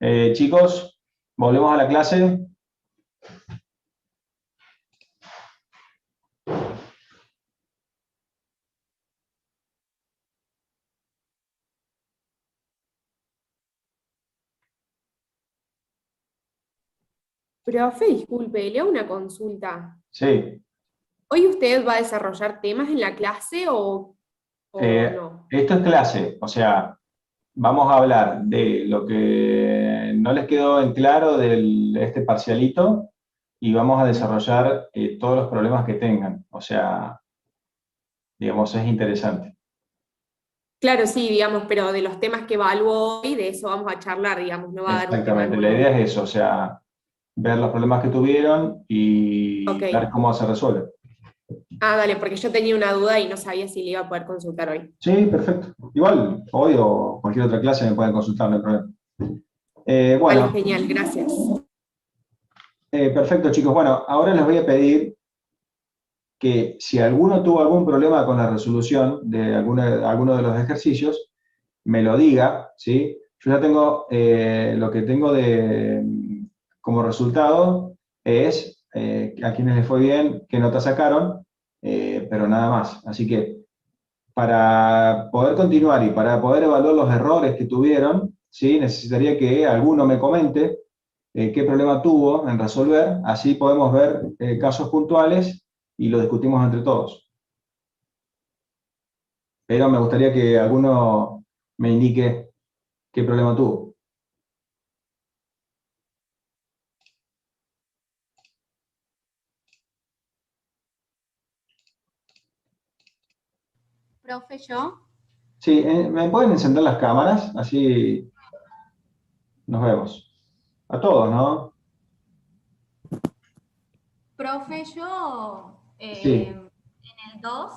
Chicos, volvemos a la clase. Profe, disculpe, le hago una consulta. Sí. ¿Hoy usted va a desarrollar temas en la clase o no? Esto es clase, o sea, vamos a hablar de lo que no les quedó en claro de este parcialito y vamos a Mm. desarrollar todos los problemas que tengan. O sea, digamos, es interesante. Claro, sí, digamos, pero de los temas que evalúo hoy, de eso vamos a charlar, digamos, no va a dar un tema Exactamente, la idea nuevo. es eso, o sea, ver los problemas que tuvieron y ver Ok. cómo se resuelve. Ah, dale, porque yo tenía una duda y no sabía si le iba a poder consultar hoy. Sí, perfecto. Igual, hoy o cualquier otra clase me pueden consultar, no hay problema. Vale, Bueno, genial, gracias. perfecto, chicos. Bueno, ahora les voy a pedir que si alguno tuvo algún problema con la resolución de alguno de los ejercicios, me lo diga, ¿sí? Yo ya tengo, lo que tengo como resultado es a quienes les fue bien, qué nota sacaron, pero nada más. Así que para poder continuar y para poder evaluar los errores que tuvieron, ¿sí? Necesitaría que alguno me comente qué problema tuvo en resolver, así podemos ver casos puntuales y lo discutimos entre todos. Pero me gustaría que alguno me indique qué problema tuvo. Profe, yo. Sí, ¿me pueden encender las cámaras? Así nos vemos. A todos, ¿no? Profe, yo Sí. en el 2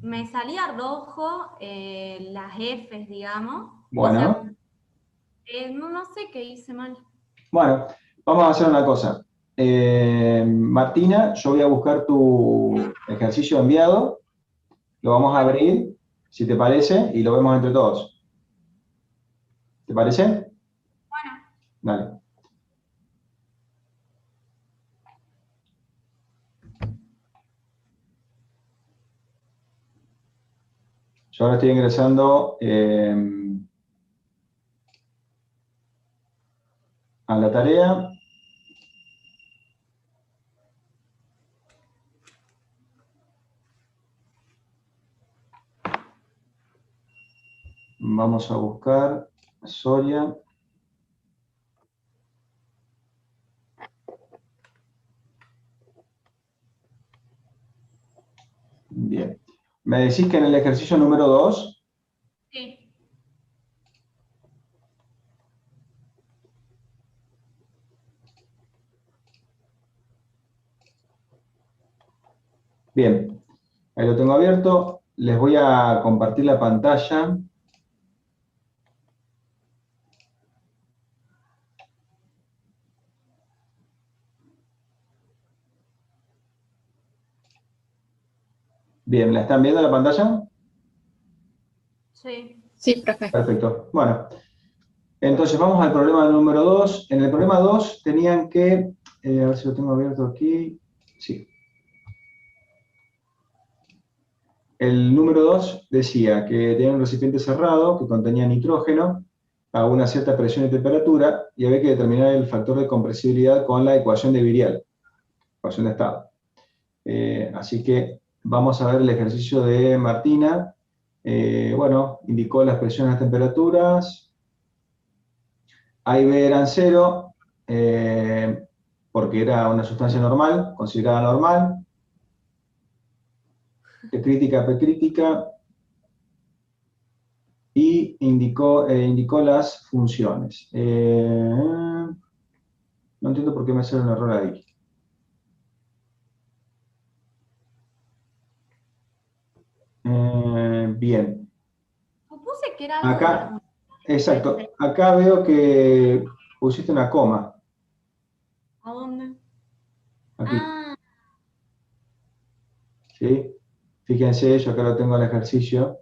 me salía rojo las Fs, digamos. O sea, Bueno, no sé qué hice mal. bueno, vamos a hacer una cosa. Martina, yo voy a buscar tu ejercicio enviado, lo vamos a Bueno, abrir, si te parece, y lo vemos entre todos. ¿Te parece? bueno. Dale. Yo ahora estoy ingresando a la tarea. Vamos a buscar Soria. Bien. Me decís que en el ejercicio número 2. Sí. Bien, ahí lo tengo abierto. Les voy a compartir la pantalla. Bien, ¿la están viendo la pantalla? Sí. Sí, profe. Perfecto. Bueno, entonces vamos al problema número 2. En el problema 2 tenían que, a ver si lo tengo abierto aquí. Sí. El número 2 decía que tenía un recipiente cerrado que contenía nitrógeno a una cierta presión y temperatura y había que determinar el factor de compresibilidad con la ecuación de Virial, ecuación de estado. Así que vamos a ver el ejercicio de Martina. Bueno, indicó las presiones y las temperaturas. A y B eran cero, porque era una sustancia normal, considerada normal. P crítica, P crítica. Y indicó las funciones. No entiendo por qué me sale un error ahí. Bien. Supuse que era algo de las Acá, unidades. exacto. Acá veo que pusiste una coma. ¿A dónde? Aquí. Ah, ¿Sí? Fíjense, yo acá lo tengo en el ejercicio.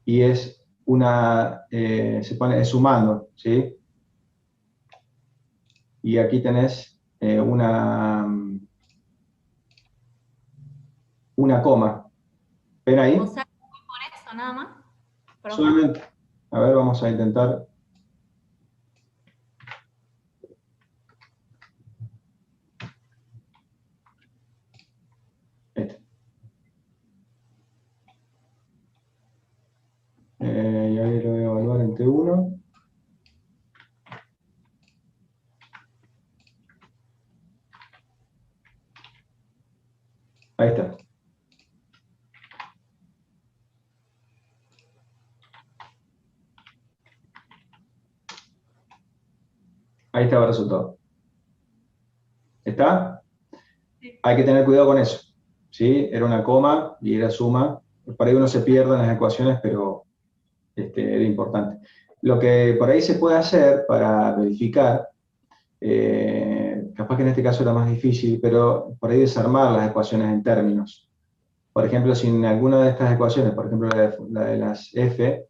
Y es se pone sumando, ¿sí? y aquí tenés una coma. ¿Ven ahí? O sea, por eso nada más. Profe. Solamente. A ver, vamos a intentar. Este. Y ahí lo voy a evaluar en T1. Ahí está. Ahí estaba el resultado. ¿Está? Sí. Hay que tener cuidado con eso. ¿Sí? Era una coma y era suma. Por ahí uno se pierde en las ecuaciones, pero era importante. Lo que por ahí se puede hacer para verificar, capaz que en este caso era más difícil, pero por ahí desarmar las ecuaciones en términos. Por ejemplo, si en alguna de estas ecuaciones, por ejemplo la de las F,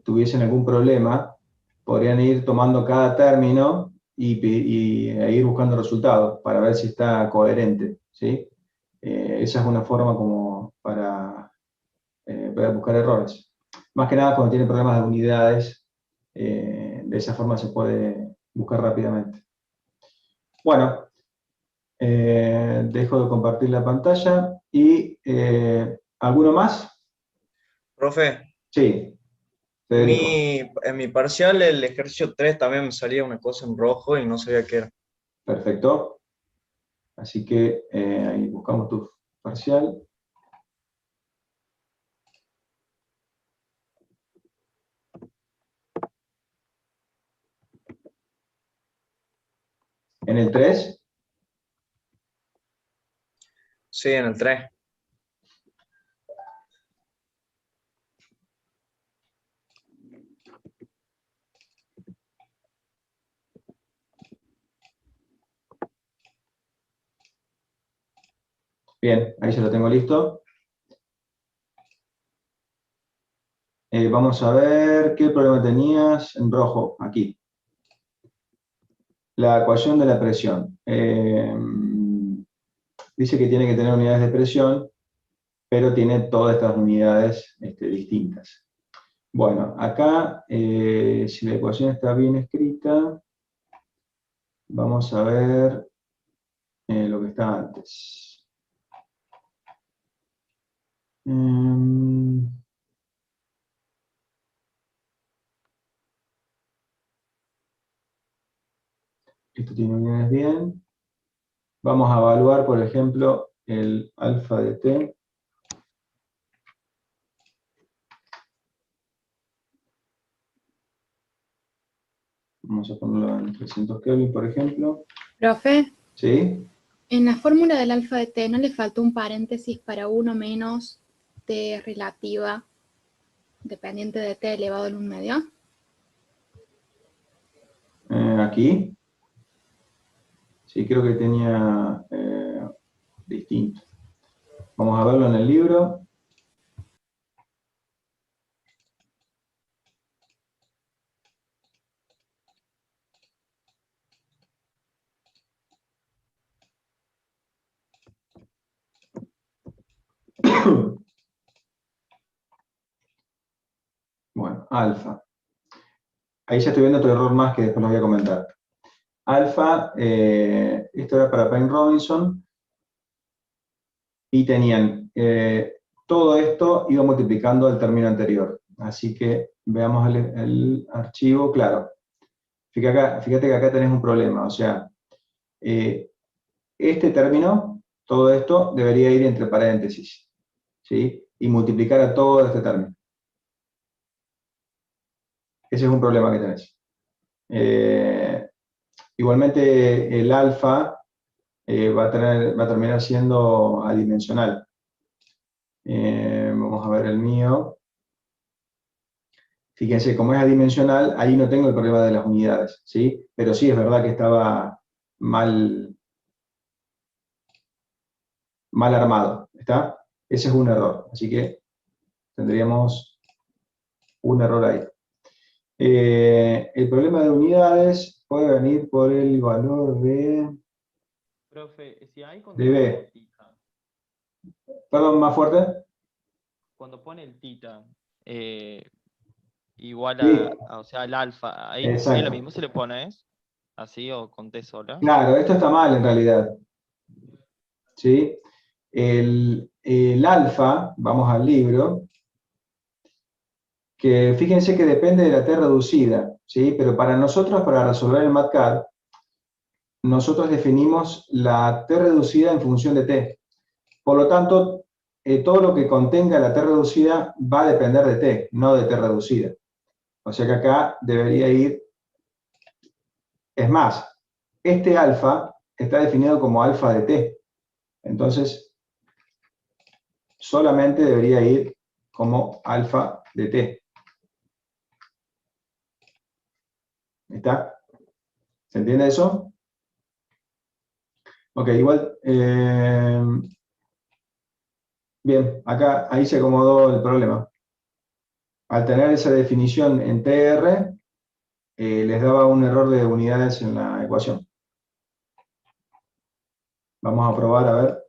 tuviesen algún problema, podrían ir tomando cada término e ir buscando resultados para ver si está coherente, ¿sí? Esa es una forma como para buscar errores. Más que nada cuando tiene problemas de unidades, de esa forma se puede buscar rápidamente. Bueno, dejo de compartir la pantalla y ¿alguno más? Profe, Sí, Federico. en mi parcial el ejercicio 3 también me salía una cosa en rojo y no sabía qué era. Perfecto. Así que ahí buscamos tu parcial. En el 3. Sí, en el 3. Bien, ahí ya lo tengo listo. Vamos a ver qué problema tenías en rojo, aquí. La ecuación de la presión. Dice que tiene que tener unidades de presión, pero tiene todas estas unidades distintas. Bueno, acá, si la ecuación está bien escrita, vamos a ver lo que está antes. Esto tiene unidades bien. Vamos a evaluar, por ejemplo, el alfa de t. Vamos a ponerlo en 300 Kelvin, por ejemplo. Profe, ¿Sí? en la fórmula del alfa de t, ¿no le faltó un paréntesis para 1 menos t relativa dependiente de t elevado al 1 medio? Aquí. Sí, creo que tenía distinto. Vamos a verlo en el libro. Bueno, alfa. Ahí ya estoy viendo otro error más que después lo voy a comentar. Alfa, esto era para Payne Robinson, y tenían todo esto iba multiplicando el término anterior. Así que veamos el archivo, claro. Fíjate que acá tenés un problema, o sea, este término, todo esto, debería ir entre paréntesis, ¿sí? Y multiplicar a todo este término. Ese es un problema que tenés. Igualmente, el alfa va a terminar siendo adimensional. Vamos a ver el mío. Fíjense, como es adimensional, ahí no tengo el problema de las unidades, ¿sí? Pero sí es verdad que estaba mal armado, ¿está? Ese es un error, así que tendríamos un error ahí. El problema de unidades puede venir por el valor Profe, si hay cuando de pone B. el tita, Perdón, más fuerte. cuando pone el tita igual Sí, o sea, el alfa, ahí es lo exacto. mismo si le pones así o con T sola. Claro, esto está mal en realidad. ¿Sí? El alfa, vamos al libro, que fíjense que depende de la T reducida, ¿sí? Pero para nosotros, para resolver el MATCAD, nosotros definimos la T reducida en función de T. Por lo tanto, todo lo que contenga la T reducida va a depender de T, no de T reducida. O sea que acá debería ir, es más, este alfa está definido como alfa de T. Entonces, solamente debería ir como alfa de T. ¿Está? ¿Se entiende eso? Ok, igual, bien, acá, ahí se acomodó el problema. Al tener esa definición en TR, les daba un error de unidades en la ecuación. Vamos a probar a ver.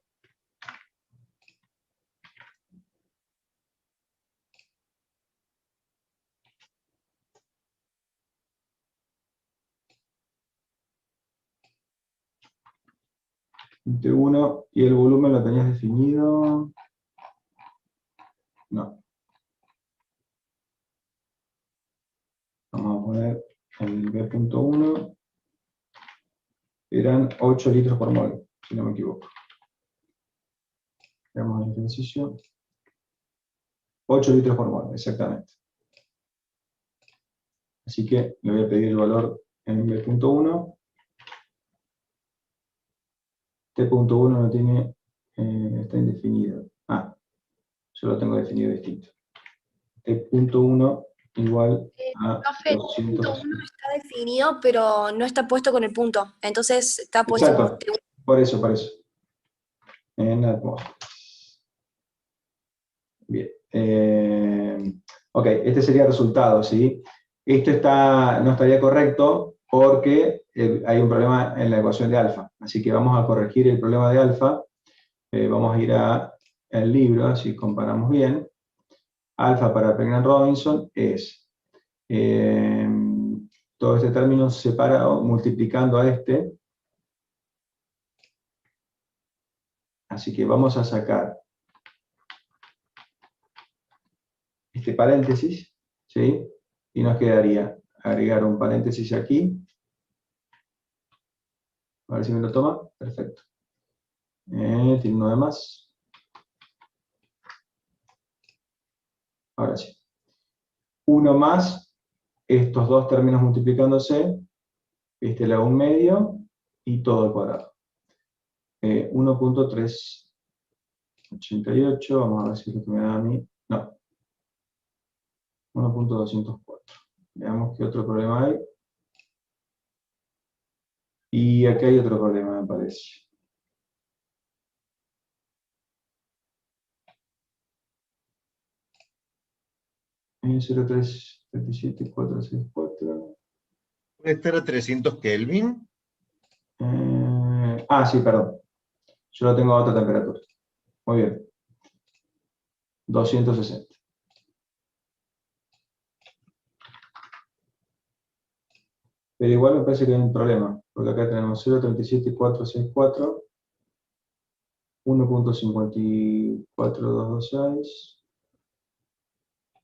T1 y el volumen lo tenías definido. No. Vamos a poner el B.1. Eran 8 litros por mol, si no me equivoco. Veamos el ejercicio. 8 litros por mol, exactamente. Así que le voy a pedir el valor en B.1. T.1 no tiene, está indefinido. Ah, yo lo tengo definido distinto. T.1 igual a Profe, el punto 200. 1 está definido, pero no está puesto con el punto. Entonces está puesto como Exacto, por eso, por eso. En atmósfera. Bien. Ok, este sería el resultado, ¿sí? Esto no estaría correcto porque hay un problema en la ecuación de alfa. Así que vamos a corregir el problema de alfa. Vamos a ir al libro, así comparamos bien. Alfa para Pregnant Robinson es todo este término separado multiplicando a este. Así que vamos a sacar este paréntesis, ¿sí? Y nos quedaría agregar un paréntesis aquí. A ver si me lo toma. Perfecto. Tiene uno de más. Ahora sí. Uno más, estos dos términos multiplicándose, este le hago un medio y todo al cuadrado. 1.388, vamos a ver si es lo que me da a mí. No. 1.204. Veamos qué otro problema hay. Y aquí hay otro problema, me parece. En 0.377.464. ¿Este era 300 Kelvin? Sí, perdón. Yo lo tengo a otra temperatura. Muy bien. 260. Pero igual me parece que hay un problema, porque acá tenemos 0.37464, 1.54226,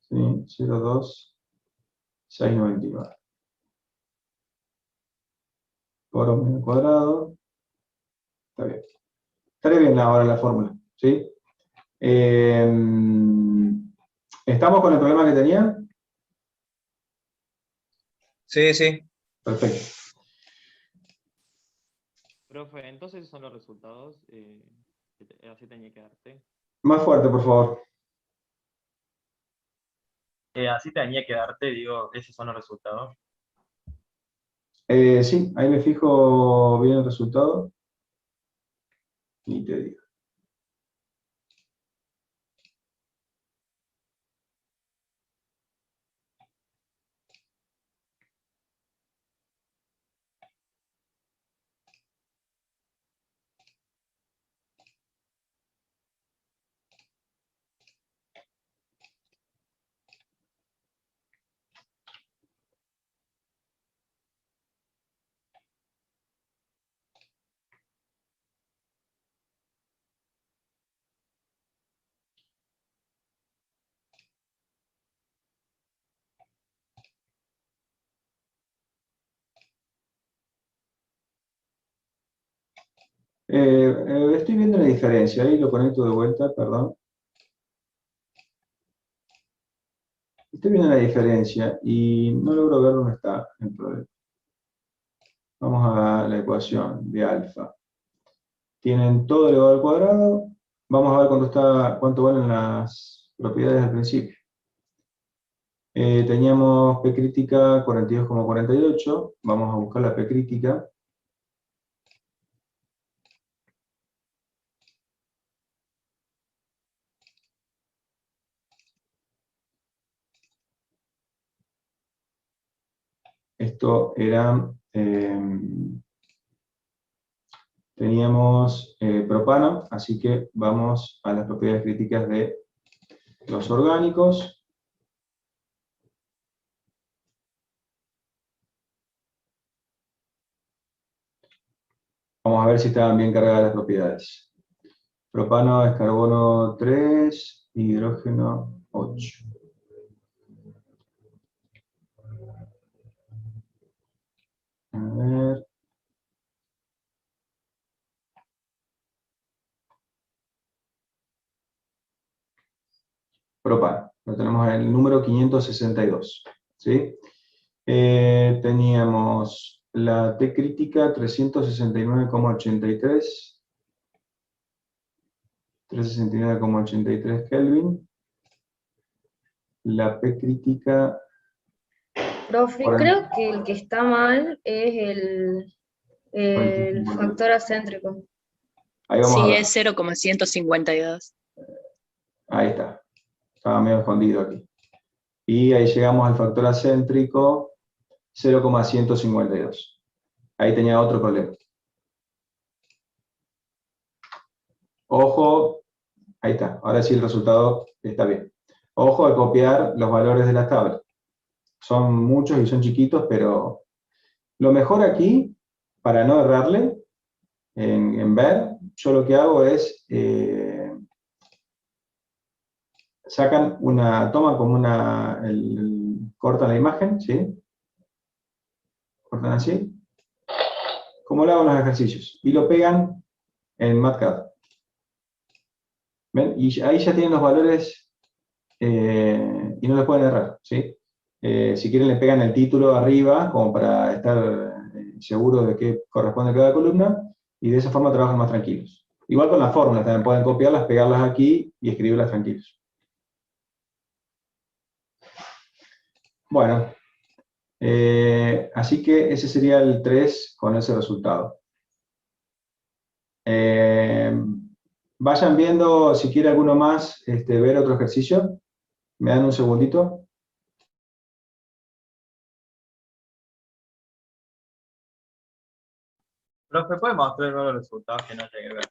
¿sí? 0.2699. Por ohmio al cuadrado. Está bien. Estaré bien ahora la fórmula, ¿sí? ¿Estamos con el problema que tenía? Sí, sí. Perfecto. Profe, entonces esos son los resultados, así tenía que darte. Más fuerte, por favor. Así tenía que darte, digo, esos son los resultados. Sí, ahí me fijo bien el resultado. Y te digo. Estoy viendo la diferencia, ahí lo conecto de vuelta, perdón. Estoy viendo la diferencia y no logro ver dónde está el problema. Vamos a la ecuación de alfa. Tienen todo elevado al cuadrado. Vamos a ver cuánto valen las propiedades al principio. Teníamos P crítica 42,48. Vamos a buscar la P crítica. Esto era, teníamos propano, así que vamos a las propiedades críticas de los orgánicos. Vamos a ver si estaban bien cargadas las propiedades. Propano es carbono 3, hidrógeno 8. A ver. Propano, lo tenemos en el número 562. ¿Sí? Teníamos la T crítica 369,83. 369,83 Kelvin. La P crítica... Profe, creo que el que está mal es el factor acéntrico. Ahí vamos a ver. Sí, es 0,152. Ahí está. Estaba medio escondido aquí. Y ahí llegamos al factor acéntrico 0,152. Ahí tenía otro problema. Ojo, ahí está. Ahora sí el resultado está bien. Ojo a copiar los valores de las tablas. Son muchos y son chiquitos, pero lo mejor aquí, para no errarle en ver, yo lo que hago es toman como cortan la imagen, ¿sí? Cortan así, como lo hago en los ejercicios, y lo pegan en MATCAD. ¿Ven? Y ahí ya tienen los valores y no les pueden errar, ¿sí? Si quieren le pegan el título arriba, como para estar seguros de qué corresponde a cada columna, y de esa forma trabajan más tranquilos. Igual con las fórmulas, también pueden copiarlas, pegarlas aquí y escribirlas tranquilos. Bueno, así que ese sería el 3 con ese resultado. Vayan viendo, si quiere alguno más, ver otro ejercicio. ¿Me dan un segundito? Profe, ¿puede mostrar los resultados que no llegué a ver?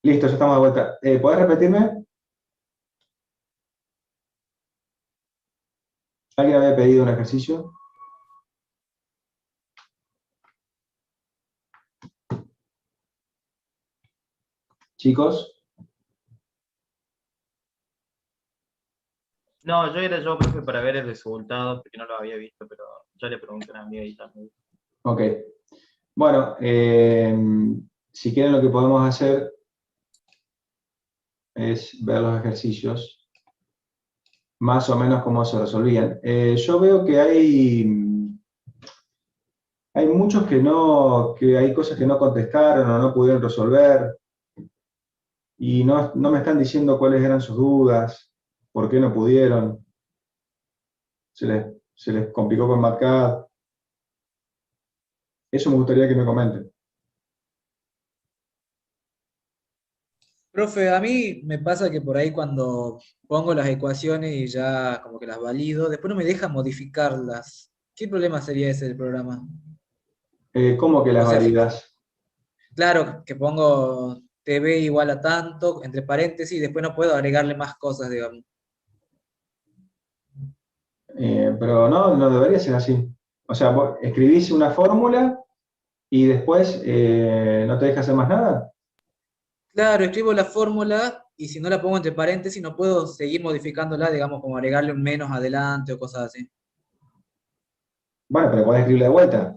Listo, ya estamos de vuelta. ¿Podés repetirme? ¿Alguien había pedido un ejercicio? Chicos. No, yo, profe, para ver el resultado, porque no lo había visto, pero ya le pregunté a una amiga y también. Ok. Bueno, si quieren lo que podemos hacer es ver los ejercicios, más o menos cómo se resolvían. Yo veo que hay muchos que hay cosas que no contestaron o no pudieron resolver, y no me están diciendo cuáles eran sus dudas, por qué no pudieron. Se les complicó con MATCAD. Eso me gustaría que me comenten. Profe, a mí me pasa que por ahí cuando pongo las ecuaciones y ya como que las valido, después no me deja modificarlas. ¿Qué problema sería ese del programa? ¿Cómo que las O sea, validas? claro, que pongo TV igual a tanto, entre paréntesis, y después no puedo agregarle más cosas, digamos. Pero no, no debería ser así. O sea, vos escribís una fórmula y después no te deja hacer más nada. Claro, escribo la fórmula y si no la pongo entre paréntesis no puedo seguir modificándola, digamos, como agregarle un menos adelante o cosas así. Bueno, pero podés escribirla de vuelta.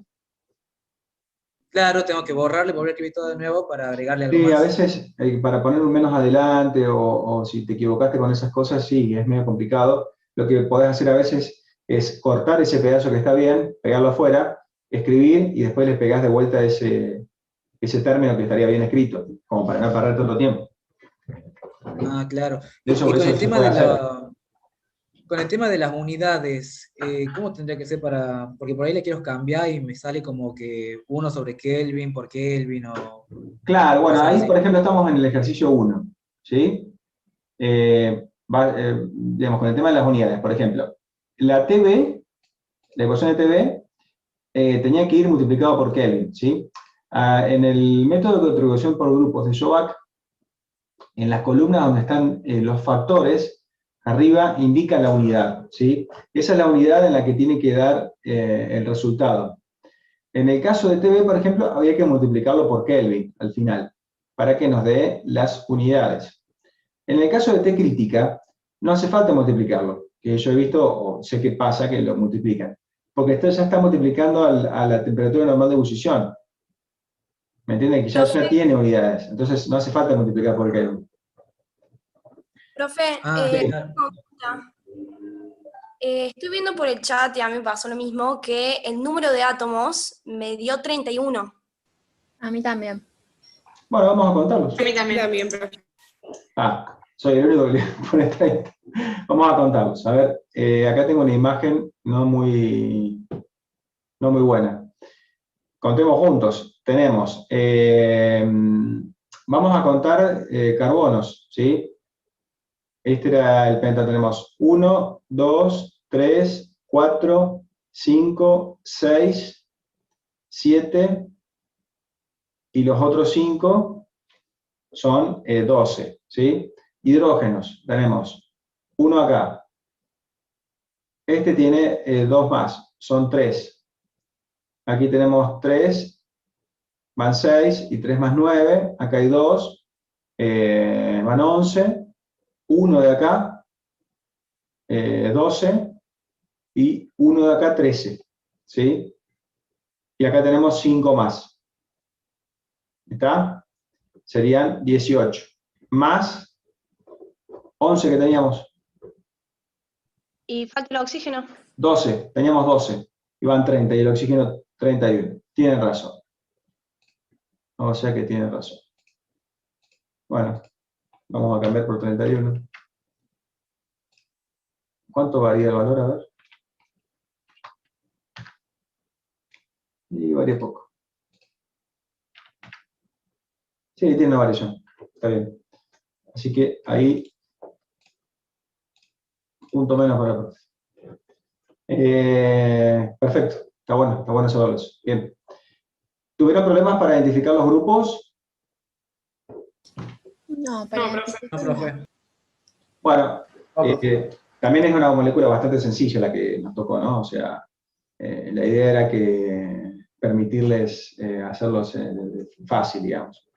Claro, tengo que borrarle, volver a escribir todo de nuevo para agregarle algo Sí, a más. veces para poner un menos adelante o si te equivocaste con esas cosas, sí, es medio complicado. Lo que podés hacer a veces es cortar ese pedazo que está bien, pegarlo afuera, escribir y después le pegás de vuelta ese término que estaría bien escrito, como para no perder tanto tiempo. Ah, claro. Eso, Y con eso el se tema puede de hacer. con el tema de las unidades, ¿cómo tendría que ser para...? Porque por ahí le quiero cambiar y me sale como que 1/Kelvin por Kelvin o Claro, bueno, cosas ahí así. por ejemplo estamos en el ejercicio 1, ¿sí? Digamos, con el tema de las unidades, por ejemplo, la TB, la ecuación de TB, tenía que ir multiplicado por Kelvin, ¿sí? En el método de contribución por grupos de Shobak, en las columnas donde están los factores, arriba indica la unidad, ¿sí? Esa es la unidad en la que tiene que dar el resultado. En el caso de TB, por ejemplo, había que multiplicarlo por Kelvin al final, para que nos dé las unidades. En el caso de T crítica, no hace falta multiplicarlo, que yo he visto, o sé que pasa, que lo multiplican, porque esto ya está multiplicando a la temperatura normal de ebullición. ¿Me entienden? Que ya Profe, tiene unidades, entonces no hace falta multiplicar por Kelvin. profe, Ah, Sí. claro. consulta. Estoy viendo por el chat, y a mí me pasó lo mismo, que el número de átomos me dio 31. A mí también. Bueno, vamos a contarlos. A mí también, profe. Ah, soy el único que le pone 30. Vamos a contarlos. A ver, acá tengo una imagen no muy buena. Contemos juntos. Tenemos, vamos a contar carbonos, ¿sí? Este era el penta. Tenemos 1, 2, 3, 4, 5, 6, 7 y los otros 5 son 12, ¿sí? Hidrógenos, tenemos 1 acá. Este tiene 2 más, son 3. Aquí tenemos 3, van 6 y 3 más 9. Acá hay 2, van 11. 1 de acá, 12. Y 1 de acá, 13. ¿Sí? Y acá tenemos 5 más. ¿Está? Serían 18. Más 11 que teníamos. Y falta el oxígeno. 12. Teníamos 12. Y van 30. Y el oxígeno 31. Tienen razón. O sea que tienen razón. Bueno, vamos a cambiar por 31. ¿Cuánto varía el valor? A ver. Y varía poco. Sí, tiene una variación. Está bien. Así que ahí, punto menos para la parte. Perfecto. Está bueno saberlos. Bien. ¿Tuvieron problemas para identificar los grupos? No, para No, profe. No, identificar no. profe. Bueno, No, profe. también es una molécula bastante sencilla la que nos tocó, ¿no? O sea, la idea era que permitirles hacerlos fácil, digamos.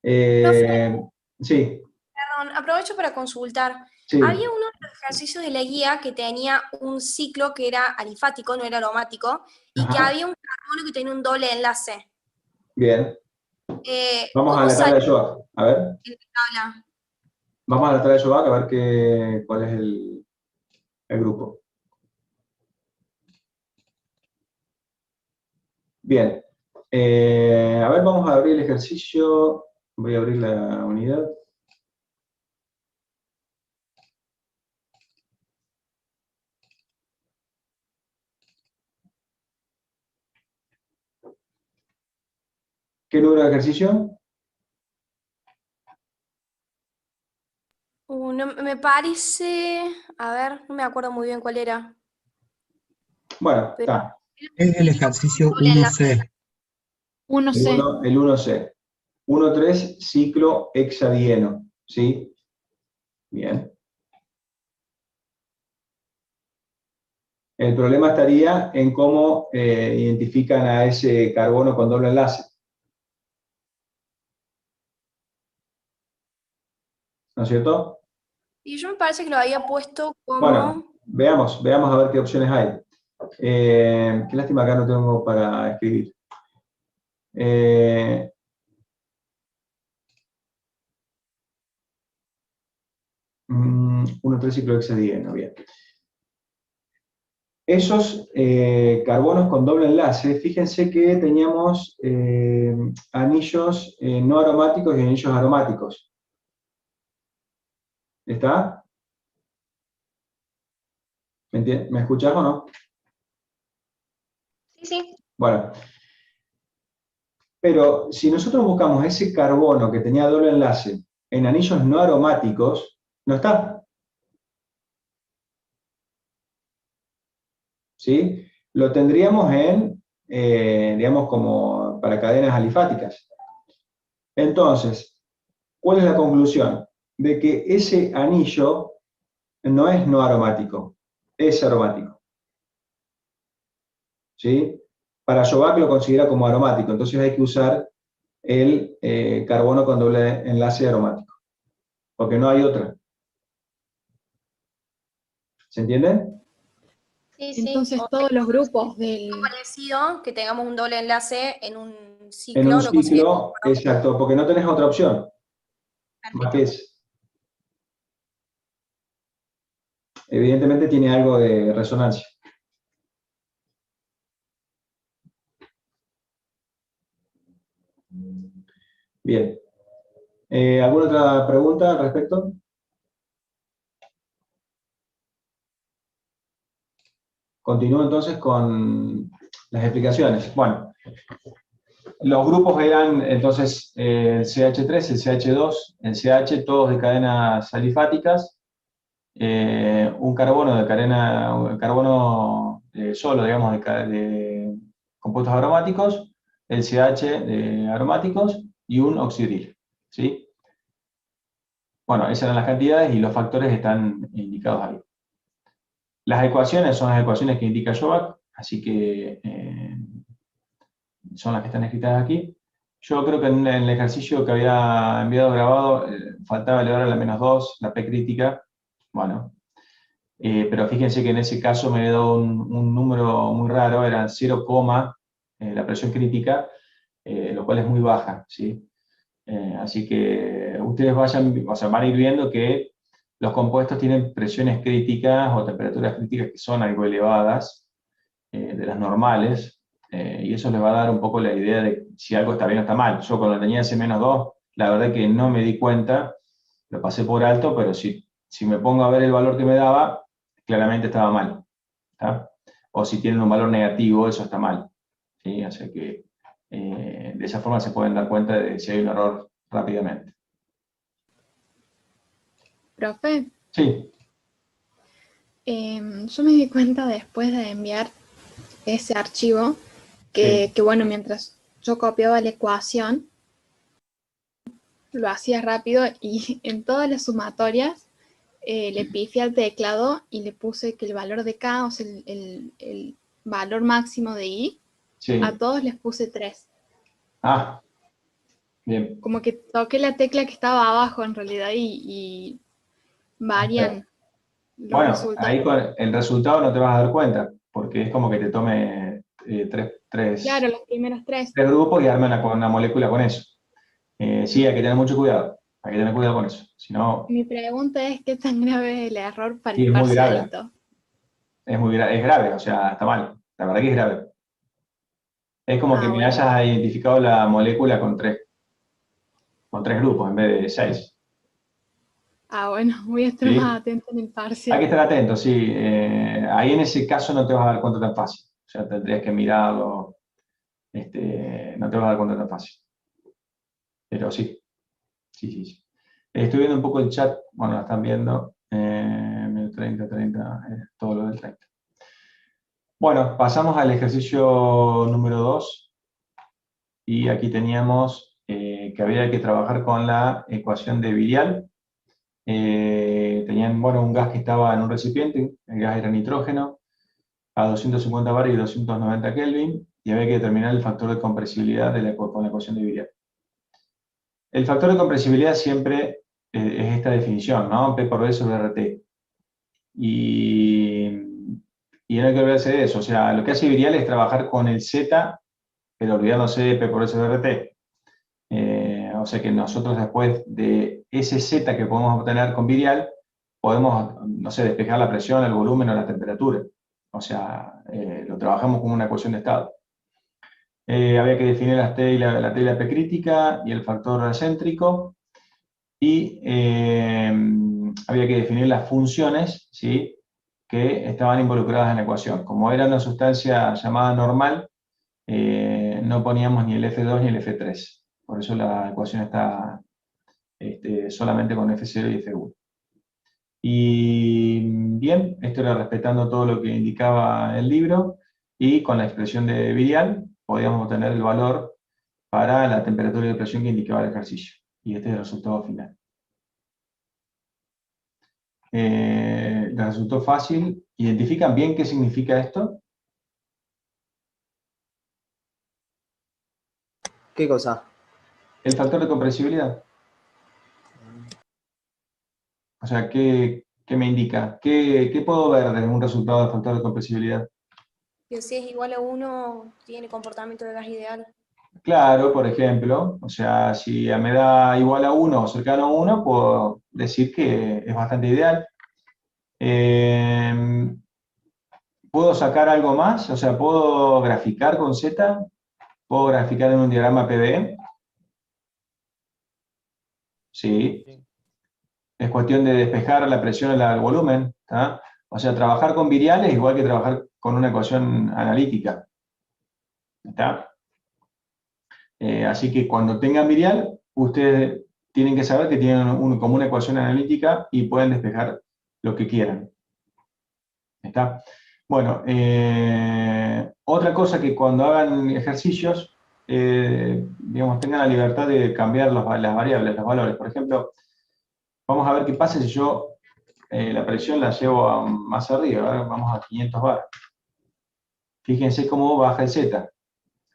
Sí, Perdón, aprovecho para consultar. sí. Había uno de los ejercicios de la guía que tenía un ciclo que era alifático, no era aromático, y que Ajá, había un carbono que tenía un doble enlace. bien. Vamos a ¿Cómo la tabla sale de Jovac. A ver. en la tabla? Vamos a la tabla de Jovac a ver cuál es el grupo. Bien. A ver, vamos a abrir el ejercicio. Voy a abrir la unidad. ¿Qué número de ejercicio? Me parece, a ver, no me acuerdo muy bien cuál era. Bueno, Pero está. Es el ejercicio doble enlace. 1C. 1C. El 1C. 1,3 ciclo hexadieno. ¿Sí? Bien. El problema estaría en cómo identifican a ese carbono con doble enlace. ¿No es cierto? Y yo me parece que lo había puesto como... Bueno, veamos a ver qué opciones hay. Qué lástima acá no tengo para escribir. 1,3 ciclohexadieno, bien. Esos carbonos con doble enlace, fíjense que teníamos anillos no aromáticos y anillos aromáticos. ¿Está? ¿Me escuchás o no? Sí, sí. Bueno, pero si nosotros buscamos ese carbono que tenía doble enlace en anillos no aromáticos, no está. ¿Sí? Lo tendríamos en, digamos, como para cadenas alifáticas. Entonces, ¿cuál es la conclusión? De que ese anillo no es no aromático, es aromático. ¿Sí? Para Jovac lo considera como aromático, entonces hay que usar el carbono con doble enlace aromático, porque no hay otra. ¿Se entiende? Sí, sí. Entonces todos los grupos del... Parecido, que tengamos un doble enlace en un ciclo. En un lo considero ciclo, exacto, porque no tenés otra opción. Más que ese. Evidentemente tiene algo de resonancia. Bien. ¿Alguna otra pregunta al respecto? Continúo entonces con las explicaciones. Bueno, los grupos eran entonces el CH3, el CH2, el CH, todos de cadenas alifáticas, un carbono de cadena, un carbono solo, digamos, de compuestos aromáticos, el CH de aromáticos y un oxidril, ¿sí? Bueno, esas eran las cantidades y los factores están indicados ahí. Las ecuaciones son las ecuaciones que indica Jovac, así que son las que están escritas aquí. Yo creo que en el ejercicio que había enviado grabado faltaba elevar a la -2, la P crítica. Bueno, pero fíjense que en ese caso me dio un número muy raro, era 0, la presión crítica, lo cual es muy baja, ¿sí? Así que ustedes van a ir viendo que los compuestos tienen presiones críticas o temperaturas críticas que son algo elevadas, de las normales, y eso les va a dar un poco la idea de si algo está bien o está mal. Yo cuando tenía ese -2, la verdad que no me di cuenta, lo pasé por alto, pero si me pongo a ver el valor que me daba, claramente estaba mal. ¿Está? O si tienen un valor negativo, eso está mal. ¿Sí? O sea que de esa forma se pueden dar cuenta de si hay un error rápidamente. Profe, Sí. yo me di cuenta después de enviar ese archivo que bueno, mientras yo copiaba la ecuación, lo hacía rápido y en todas las sumatorias le pifié al teclado y le puse que el valor de K, o sea, el valor máximo de I, Sí. a todos les puse 3. Ah, bien. Como que toqué la tecla que estaba abajo en realidad y varían los Bueno, resultados. ahí con el resultado no te vas a dar cuenta, porque es como que te tome tres Claro, los primeros 3. grupos y arman una molécula con eso. Sí, hay que tener mucho cuidado. Hay que tener cuidado con eso. Si no, Mi pregunta es, ¿qué tan grave es el error para sí, el es muy grave. parcialito? Es grave, o sea, está mal. La verdad que es grave. Es como que me bueno. hayas identificado la molécula con tres grupos en vez de 6. Bueno, voy a estar ¿Sí? más atento en el parcial. Hay que estar atento, sí. Ahí en ese caso no te vas a dar cuenta tan fácil. O sea, tendrías que mirarlo. No te vas a dar cuenta tan fácil. Pero sí, sí. Estoy viendo un poco el chat, bueno, lo están viendo, 30, todo lo del 30. Bueno, pasamos al ejercicio número 2, y aquí teníamos que había que trabajar con la ecuación de Virial. Tenían, bueno, un gas que estaba en un recipiente, el gas era nitrógeno, a 250 bar y 290 Kelvin, y había que determinar el factor de compresibilidad con la ecuación de Virial. El factor de compresibilidad siempre es esta definición, ¿no? P por V sobre RT. Y no hay que olvidarse de eso, o sea, lo que hace Virial es trabajar con el Z, pero olvidándose de P por V sobre RT. O sea que nosotros después de ese Z que podemos obtener con Virial, podemos, no sé, despejar la presión, el volumen o la temperatura. O sea, lo trabajamos como una ecuación de estado. Había que definir la T y la P crítica y el factor céntrico. Y había que definir las funciones, ¿sí?, que estaban involucradas en la ecuación. Como era una sustancia llamada normal, no poníamos ni el F2 ni el F3. Por eso la ecuación está solamente con F0 y F1. Y bien, esto era respetando todo lo que indicaba el libro, y con la expresión de Virial podíamos obtener el valor para la temperatura y presión que indicaba el ejercicio. Y este es el resultado final. Les resultó fácil. ¿Identifican bien qué significa esto? ¿Qué cosa? El factor de compresibilidad. O sea, ¿qué me indica? ¿Qué puedo ver de un resultado de factor de compresibilidad? Que si es igual a 1, tiene comportamiento de gas ideal. Claro, por ejemplo, o sea, si me da igual a 1 o cercano a 1, puedo decir que es bastante ideal. ¿Puedo sacar algo más? O sea, ¿puedo graficar con Z? ¿Puedo graficar en un diagrama PDE? Sí. Es cuestión de despejar la presión y el volumen, ¿tá? O sea, trabajar con Virial es igual que trabajar con una ecuación analítica, ¿está? Así que cuando tengan Virial, ustedes tienen que saber que tienen como una ecuación analítica y pueden despejar lo que quieran. ¿Está? Bueno, otra cosa que cuando hagan ejercicios, digamos, tengan la libertad de cambiar las variables, los valores. Por ejemplo, vamos a ver qué pasa si yo la presión la llevo más arriba. ¿Verdad? Vamos a 500 bar. Fíjense cómo baja el Z.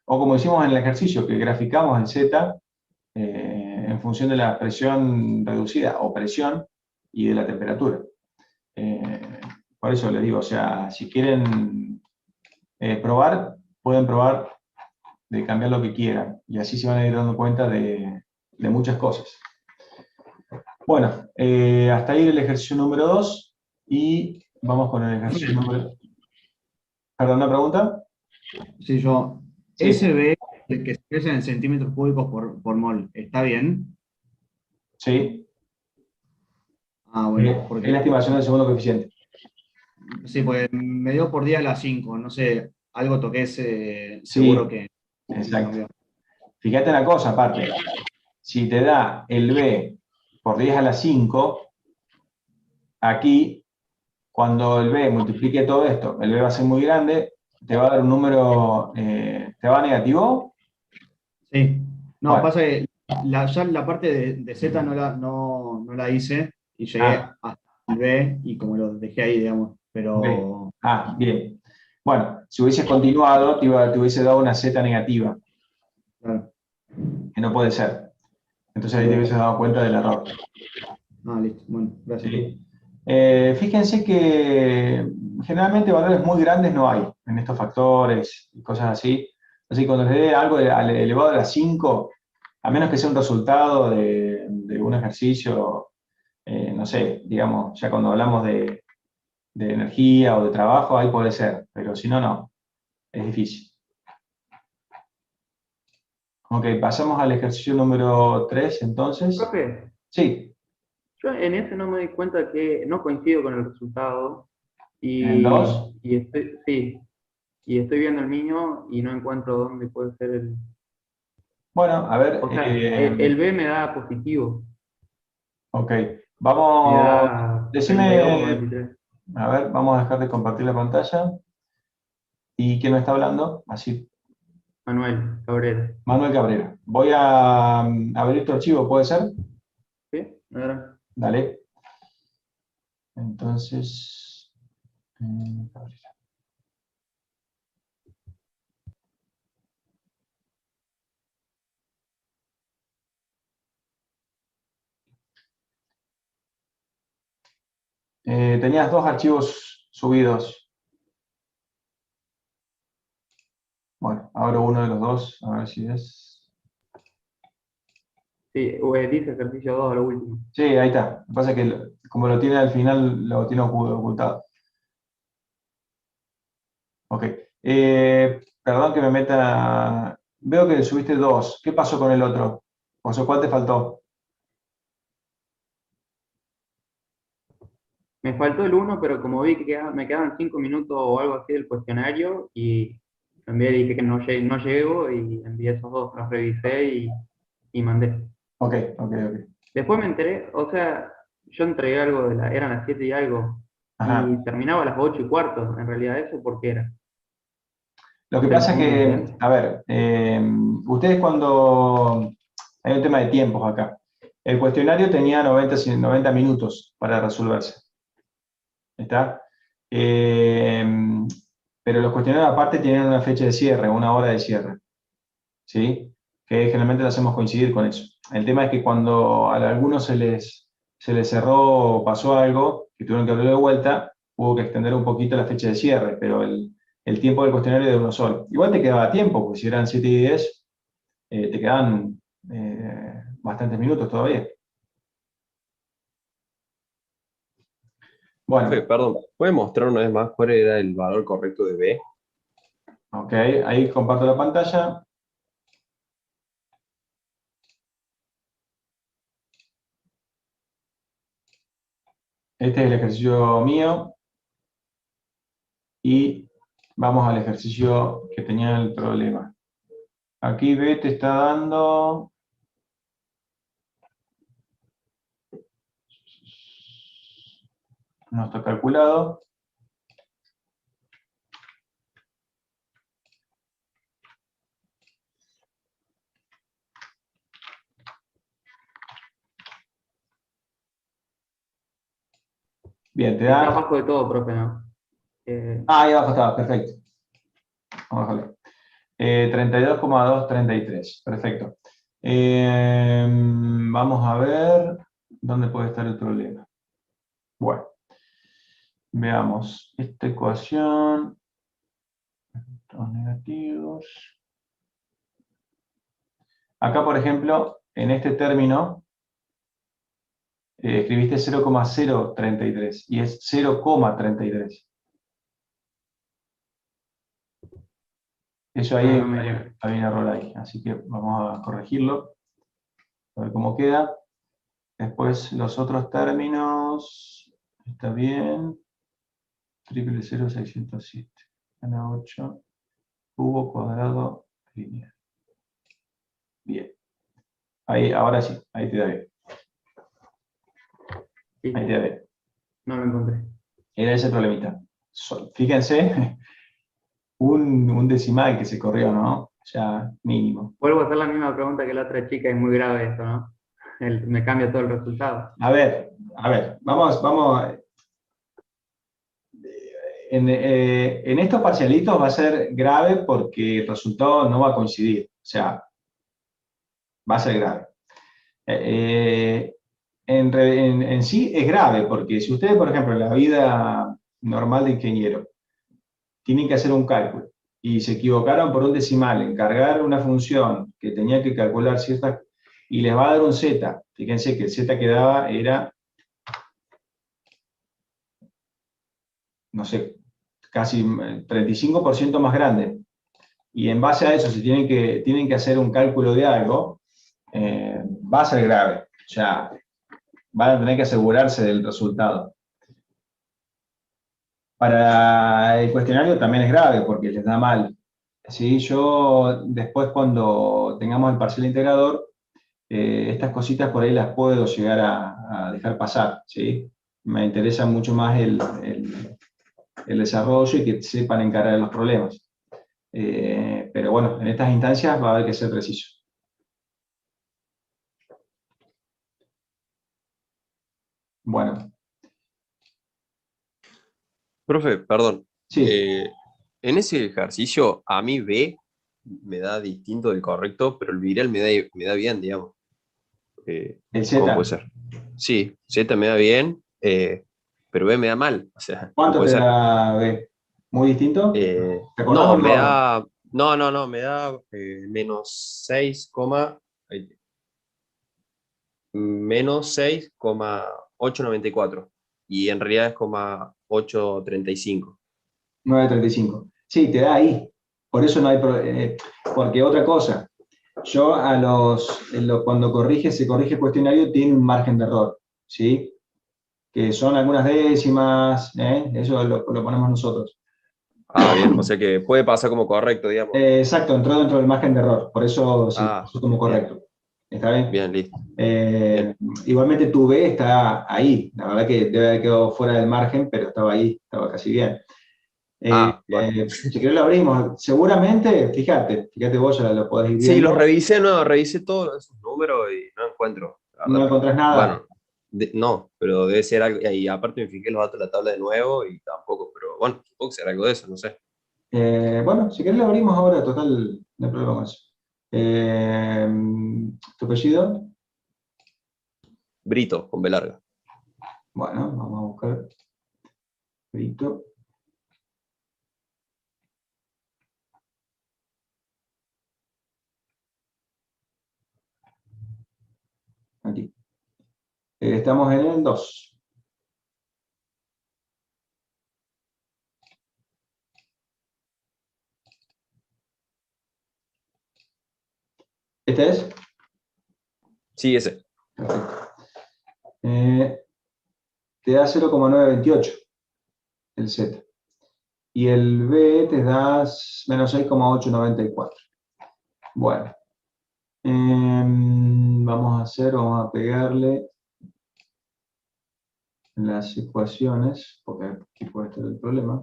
O como hicimos en el ejercicio, que graficamos el Z en función de la presión reducida o presión y de la temperatura. Por eso les digo, o sea, si quieren probar, pueden probar de cambiar lo que quieran, y así se van a ir dando cuenta de muchas cosas. Bueno, hasta ahí el ejercicio número 2, y vamos con el ejercicio número... ¿Perdón, una pregunta? Sí, yo. Sí. SB, que se expresa en centímetros cúbicos por mol, ¿está bien? Sí. Ah, bueno. Porque... es la estimación del segundo coeficiente. Sí, pues me dio por 10 a la 5, no sé, algo toqué seguro que... Exacto. Fíjate una cosa aparte, si te da el B por 10 a la 5, aquí, cuando el B multiplique todo esto, el B va a ser muy grande, te va a dar un número, ¿te va negativo? Sí. No, bueno. Pasa que ya la parte de Z no la hice, y llegué hasta el B, y como lo dejé ahí, digamos, pero... B. Bien. Bueno, si hubieses continuado, te hubiese dado una Z negativa. Claro. Que no puede ser. Entonces ahí te hubieses dado cuenta del error. Listo. Bueno, gracias. ¿Sí? Fíjense que generalmente valores muy grandes no hay en estos factores y cosas así. Así que cuando les dé algo elevado a la 5, a menos que sea un resultado de un ejercicio, no sé, digamos, ya cuando hablamos de energía o de trabajo, ahí puede ser, pero si no, no. Es difícil. Ok, pasamos al ejercicio número 3, entonces. Profe, Sí. yo en ese no me doy cuenta que no coincido con el resultado. ¿En el 2? Sí, y estoy viendo el mío y no encuentro dónde puede ser el... Bueno, a ver. O sea, el B me da positivo. Ok, Me vamos, da decime, 32,23. a ver, vamos a dejar de compartir la pantalla. ¿Y quién me está hablando? Así, Manuel Cabrera. Manuel Cabrera. Voy a abrir tu archivo, ¿puede ser? ¿Sí? Ahora. Dale. Entonces, Cabrera. Tenías dos archivos subidos. Bueno, abro uno de los dos, a ver si es. Sí, dice ejercicio 2 a lo último. Sí, ahí está. Lo que pasa es que como lo tiene al final, lo tiene ocultado. Ok. Perdón que me meta. Veo que subiste dos. ¿Qué pasó con el otro? O sea, ¿cuál te faltó? Me faltó el 1, pero como vi que me quedaban 5 minutos o algo así del cuestionario, y también dije que no llego, y envié esos dos, los revisé y mandé. Ok. Después me enteré, o sea, yo entregué algo eran las 7 y algo, Ajá. y terminaba a las 8:15, en realidad eso, ¿por qué era? Lo que ¿Era el pasa es segundo que, incidente? a ver, ustedes cuando. Hay un tema de tiempos acá. El cuestionario tenía 90 minutos para resolverse. ¿Está? Pero los cuestionarios aparte tienen una fecha de cierre, una hora de cierre. ¿Sí? Que generalmente lo hacemos coincidir con eso. El tema es que cuando a algunos se les cerró o pasó algo, que tuvieron que abrirlo de vuelta, hubo que extender un poquito la fecha de cierre, pero el tiempo del cuestionario es de uno solo. Igual te quedaba tiempo, porque si eran 7 y 10, te quedan bastantes minutos todavía. Bueno. Profe, perdón, ¿puede mostrar una vez más cuál era el valor correcto de B? Ok, ahí comparto la pantalla. Este es el ejercicio mío. Y vamos al ejercicio que tenía el problema. Aquí B te está dando. No está calculado. Bien, te Está da. abajo de todo, profe, ¿no? Ahí abajo estaba, perfecto. Vamos a ver. 32,233. Perfecto. Vamos a ver dónde puede estar el problema. Bueno, veamos esta ecuación. Todos negativos. Acá, por ejemplo, en este término, escribiste 0,033 y es 0,33. Eso ahí No me llega. hay un error ahí, así que vamos a corregirlo, a ver cómo queda. Después los otros términos, está bien, 0,0607, gana 8, cubo cuadrado lineal. Bien, ahí, ahora sí, ahí te da bien. Sí. Ahí te da bien. No lo encontré. Era ese problemita. Fíjense, un decimal que se corrió, ¿no? O sea, mínimo. Vuelvo a hacer la misma pregunta que la otra chica, es muy grave esto, ¿no? Me cambia todo el resultado. A ver, vamos. En estos parcialitos va a ser grave porque el resultado no va a coincidir. O sea, va a ser grave. En sí es grave porque si ustedes, por ejemplo, en la vida normal de ingeniero, tienen que hacer un cálculo y se equivocaron por un decimal en cargar una función que tenía que calcular ciertas, y les va a dar un z. Fíjense que el z que daba era, no sé, casi 35% más grande. Y en base a eso, si tienen que hacer un cálculo de algo, va a ser grave. O sea, van a tener que asegurarse del resultado. Para el cuestionario también es grave porque les da mal. Sí, yo después cuando tengamos el parcial integrador, estas cositas por ahí las puedo llegar a dejar pasar, ¿sí? Me interesa mucho más el desarrollo y que sepan encarar los problemas. Pero bueno, en estas instancias va a haber que ser preciso. Bueno. Profe, perdón. Sí. En ese ejercicio, a mí B me da distinto del correcto, pero el viral me da bien, digamos. ¿El ¿Cómo Z? puede ser? Sí, Z me da bien, pero B me da mal. O sea, ¿Cuánto puede te ser. da B? ¿Muy distinto? ¿Te acordás No, o me da. No, me da menos 6, menos 6,894. Y en realidad es 835. 9.35. Sí, te da ahí. Por eso no hay porque otra cosa, yo cuando se corrige el cuestionario, tiene un margen de error, ¿sí? Que son algunas décimas, eso lo ponemos nosotros. Ah, bien, o sea que puede pasar como correcto, digamos. Exacto, entró dentro del margen de error, por eso sí, pasó como correcto. Bien. ¿Está bien? Bien, listo. Igualmente tu B está ahí, la verdad que debe haber quedado fuera del margen, pero estaba ahí, estaba casi bien. Bueno. Si querés lo abrimos, seguramente, fíjate vos, ya lo podés ir Sí, viendo. revisé todos esos números y no encuentro. La verdad, No encontrás nada. Bueno, no, pero debe ser algo. Y aparte me fijé los datos de la tabla de nuevo y tampoco, pero bueno, supongo que será algo de eso, no sé. Bueno, si querés lo abrimos ahora, total, no hay problema con eso. ¿Tu apellido? Brito, con B larga. Bueno, vamos a buscar Brito. Aquí. Estamos en el 2. ¿Este es? Sí, ese. Perfecto. Te da 0,928 el Z. Y el B te da menos 6,894. Bueno. Vamos a pegarle las ecuaciones, porque aquí puede estar el problema.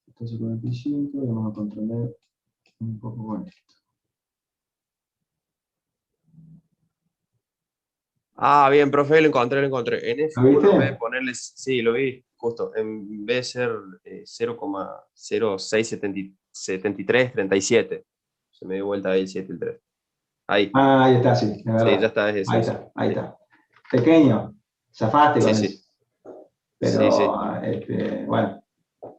Esto es 45, y vamos a controlar un poco con esto. Ah, bien, profe, lo encontré. En ¿Lo viste? F1 en vez de ponerle, sí, lo vi, justo. En vez de ser 0,067337. Se me dio vuelta ahí el 7 y el 3. Ahí. Ah, ahí está, sí, es verdad. Sí, ya está, es Ahí ese. está, ahí está. Pequeño, zafaste con Sí. eso. Pero, Sí. bueno.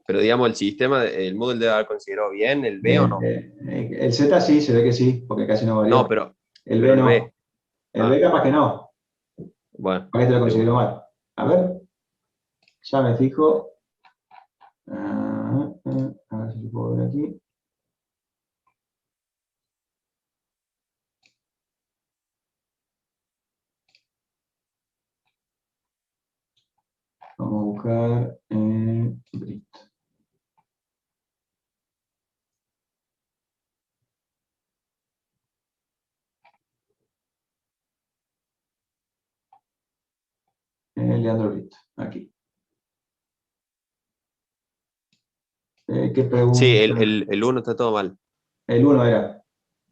Pero digamos, el sistema, el Moodle debe haber considerado bien el B o no. El Z sí, se ve que sí, porque casi no varió. No, pero el B no. B. El B capaz que no. Bueno. Para que te lo considero mal. A ver. Ya me fijo. A ver si lo puedo ver aquí. Vamos a buscar Brit. Leandro Brit, aquí. ¿Qué pregunta? Sí, el 1 está todo mal. El 1 era.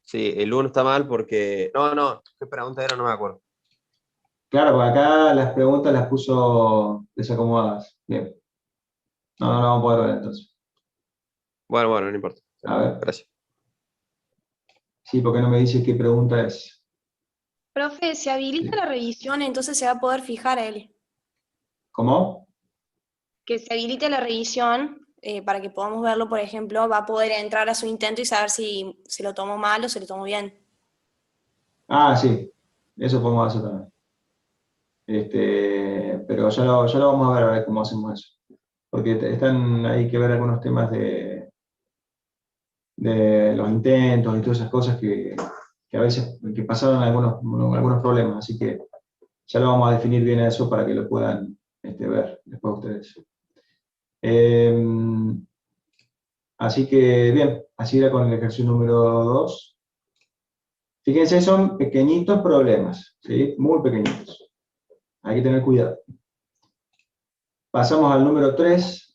Sí, el 1 está mal porque... No, ¿qué pregunta era? No me acuerdo. Claro, porque acá las preguntas las puso desacomodadas. Bien. No vamos a poder ver entonces. Bueno, no importa. A ver. Gracias. Sí, porque no me dice qué pregunta es. Profe, si habilita la revisión, entonces se va a poder fijar él. ¿Cómo? Que se habilite la revisión para que podamos verlo, por ejemplo, va a poder entrar a su intento y saber si se lo tomó mal o se lo tomó bien. Ah, sí. Eso podemos hacer también. Pero ya lo vamos a ver cómo hacemos eso. Porque hay que ver algunos temas de los intentos y todas esas cosas que a veces pasaron algunos problemas. Así que ya lo vamos a definir bien eso para que lo puedan ver después ustedes. Así que, bien, así era con el ejercicio número 2. Fíjense, son pequeñitos problemas, ¿sí? Muy pequeñitos. Hay que tener cuidado. Pasamos al número 3.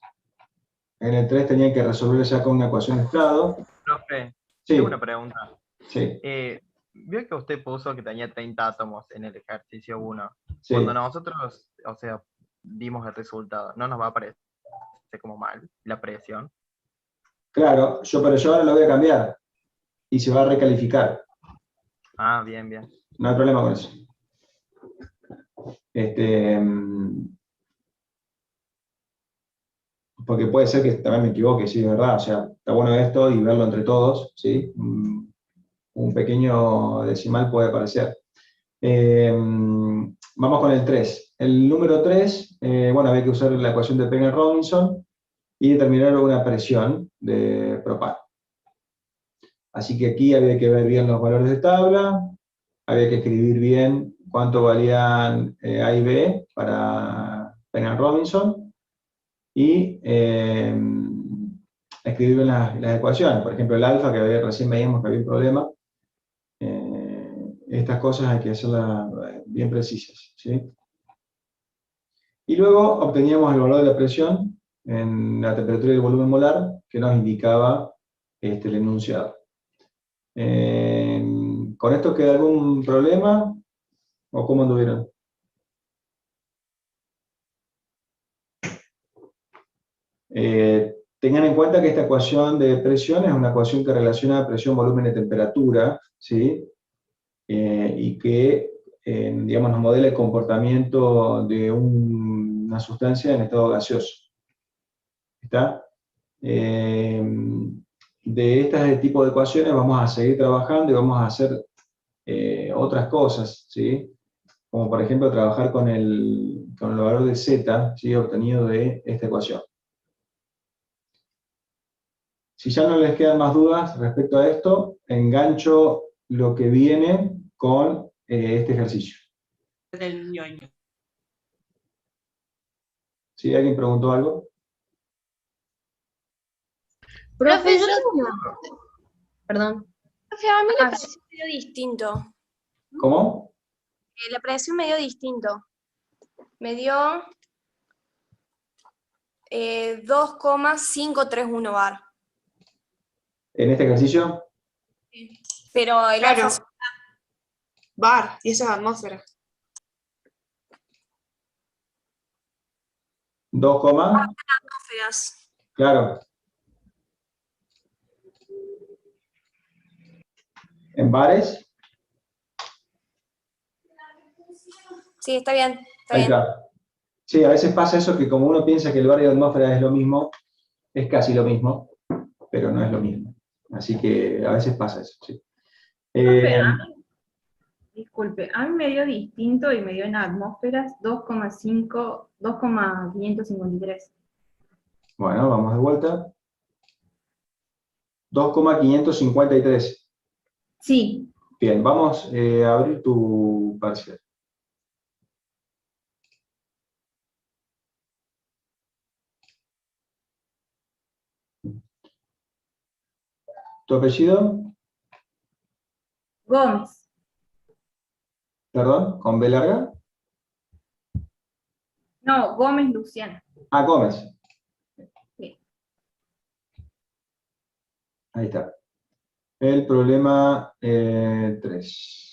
En el 3 tenían que resolver ya con una ecuación de estado. Profe, Sí. tengo una pregunta. Sí. Vio que usted puso que tenía 30 átomos en el ejercicio 1. Sí. Cuando nosotros, o sea, dimos el resultado, ¿no nos va a parecer como mal la presión? Claro, pero yo ahora lo voy a cambiar y se va a recalificar. Ah, bien, bien. No hay problema con eso. Porque puede ser que también me equivoque, sí, es verdad. O sea, está bueno esto y verlo entre todos, ¿sí? Un pequeño decimal puede aparecer. Vamos con el 3. El número 3, bueno, había que usar la ecuación de Penner-Robinson y determinar una presión de propano. Así que aquí había que ver bien los valores de tabla, había que escribir bien cuánto valían A y B para Penner-Robinson y escribir bien las ecuaciones. Por ejemplo, el alfa, que recién veíamos que había un problema. Estas cosas hay que hacerlas bien precisas, ¿sí? Y luego obteníamos el valor de la presión en la temperatura y el volumen molar que nos indicaba el enunciado. ¿Con esto queda algún problema? ¿O cómo anduvieron? Tengan en cuenta que esta ecuación de presión es una ecuación que relaciona presión, volumen y temperatura, ¿sí? Y que, digamos, nos modela el comportamiento de una sustancia en estado gaseoso. ¿Está? De este tipo de ecuaciones vamos a seguir trabajando y vamos a hacer otras cosas, ¿sí? Como por ejemplo trabajar con el valor de Z, ¿sí? Obtenido de esta ecuación. Si ya no les quedan más dudas respecto a esto, engancho lo que viene con este ejercicio. ¿Sí? ¿Alguien preguntó algo? Profe, yo tengo una... Perdón. Profe, a mí la presión me dio distinto. ¿Cómo? La presión me dio distinto. Me dio 2,531 bar. ¿En este ejercicio? Pero el Claro. alfa... Bar, y eso es atmósfera. 2, atmósferas. claro. ¿En bares? Sí, está bien. Está Ahí bien. está. Sí, a veces pasa eso que como uno piensa que el bar y la atmósfera es lo mismo, es casi lo mismo, pero no es lo mismo. Así que a veces pasa eso, sí. Disculpe, a mí me dio distinto y me dio en atmósferas 2,553. Bueno, vamos de vuelta. 2,553. Sí. Bien, vamos a abrir tu parcial. ¿Tu apellido? Gómez. ¿Perdón? ¿Con B larga? No, Gómez Luciana. Ah, Gómez. Sí. Ahí está. El problema 3.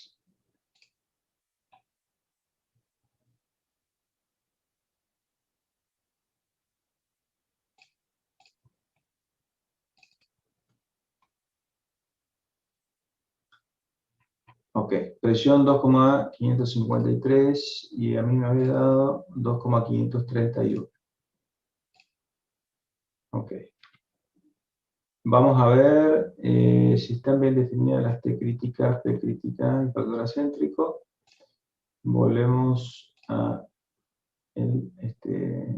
Ok, presión 2,553 y a mí me había dado 2,531. Ok. Vamos a ver si están bien definidas las T críticas, P crítica y factor acéntrico. Volvemos a el ¿de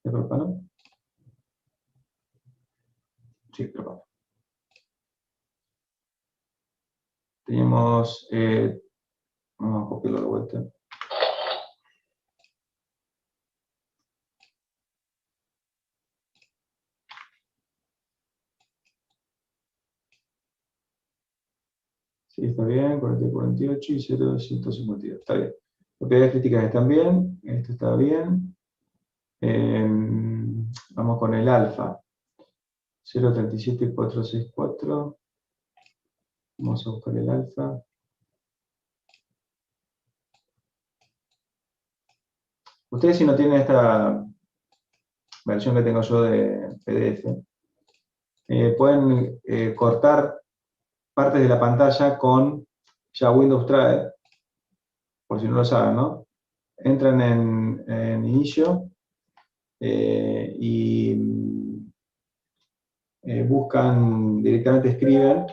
propano? Sí, propano. Teníamos, vamos a copiarlo de vuelta. Sí, está bien, 40 y 48 y 0, 152. Está bien. Propiedades críticas están bien, esto está bien. Vamos con el alfa. 0,37464. Vamos a buscar el alfa. Ustedes, si no tienen esta versión que tengo yo de PDF, pueden cortar partes de la pantalla con ya Windows trae, por si no lo saben, ¿no? Entran en inicio y buscan, directamente escriben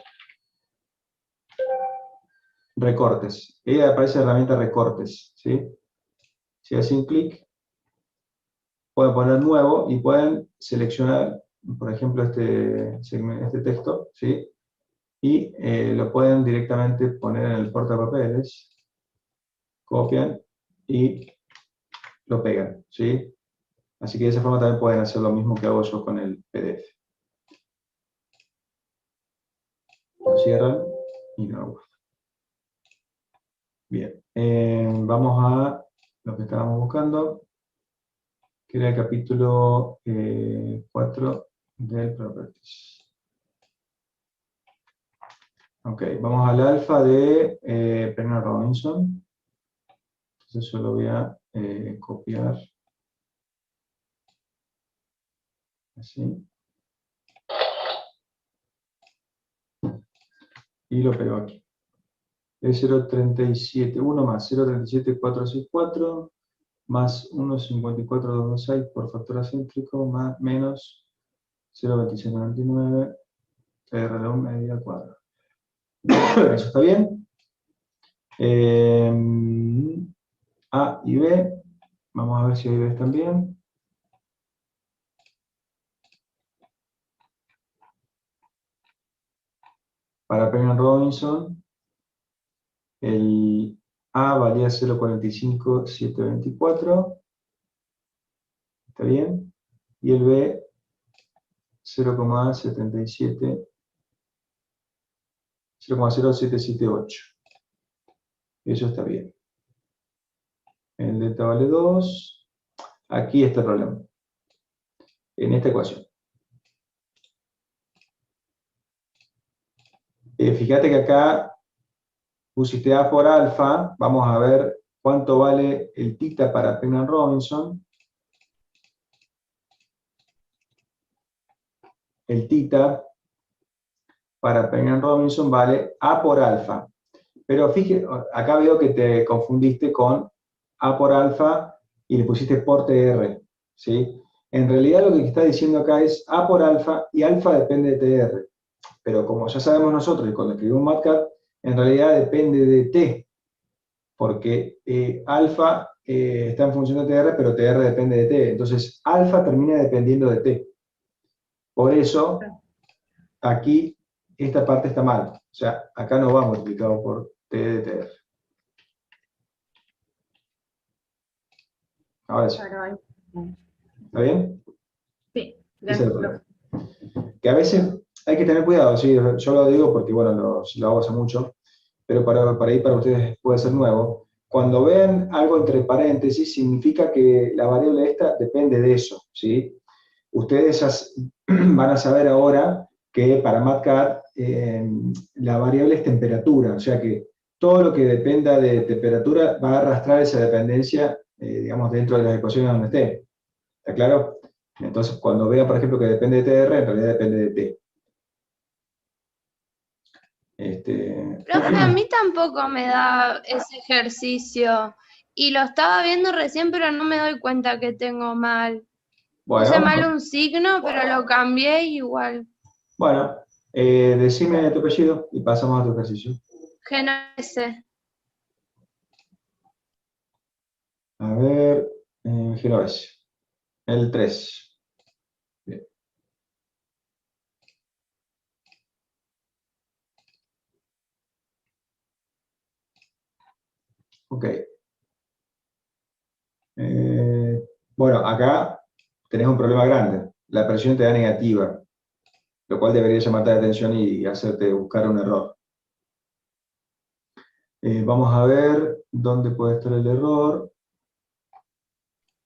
recortes. Y ahí aparece la herramienta recortes, ¿sí? Si hacen clic, pueden poner nuevo y pueden seleccionar, por ejemplo, este texto, ¿sí? Y lo pueden directamente poner en el portapapeles, copian y lo pegan, ¿sí? Así que de esa forma también pueden hacer lo mismo que hago yo con el PDF. Lo cierran y no lo guardan. Bien, vamos a lo que estábamos buscando, que era el capítulo 4 del Properties. Ok, vamos al alfa de Penguin Robinson. Entonces yo lo voy a copiar. Así. Y lo pego aquí. Es 0.37, 1 más 0.37464 más 1.54226 por factor acéntrico más menos 0.2699 R media al cuadrado. Eso está bien. A y B. Vamos a ver si A y B están bien. Para Penguin Robinson, el A valía 0.45724. ¿Está bien? Y el B 0,0778. Eso está bien. El delta vale 2. Aquí está el problema. En esta ecuación. Fíjate que acá pusiste A por alfa. Vamos a ver cuánto vale el tita para Penguin Robinson. El tita para Penguin Robinson vale A por alfa. Pero fíjate, acá veo que te confundiste con A por alfa y le pusiste por TR, ¿sí? En realidad lo que está diciendo acá es A por alfa y alfa depende de TR. Pero como ya sabemos nosotros, y cuando escribimos MATLAB, en realidad depende de T. Porque alfa está en función de TR, pero TR depende de T. Entonces, alfa termina dependiendo de T. Por eso, aquí, esta parte está mal. O sea, acá no va multiplicado por T de TR. Ahora sí. ¿Está bien? Sí. Ese es el problema. Que a veces hay que tener cuidado, sí, yo lo digo porque, bueno, lo hago hace mucho, pero para ir para ustedes puede ser nuevo. Cuando ven algo entre paréntesis, significa que la variable esta depende de eso, ¿sí? Ustedes van a saber ahora que para MATLAB la variable es temperatura, o sea que todo lo que dependa de temperatura va a arrastrar esa dependencia, digamos, dentro de las ecuaciones donde esté. ¿Está claro? Entonces, cuando vean, por ejemplo, que depende de TR, en realidad depende de T. Profe, a mí tampoco me da ese ejercicio. Y lo estaba viendo recién, pero no me doy cuenta que tengo mal. Bueno, Puse mal un signo, pero lo cambié igual. Bueno, decime tu apellido y pasamos a tu ejercicio. Genovese. A ver, Genovese. El 3. Bien. Ok. Bueno, acá tenés un problema grande. La presión te da negativa, lo cual debería llamarte la atención y hacerte buscar un error. Vamos a ver dónde puede estar el error.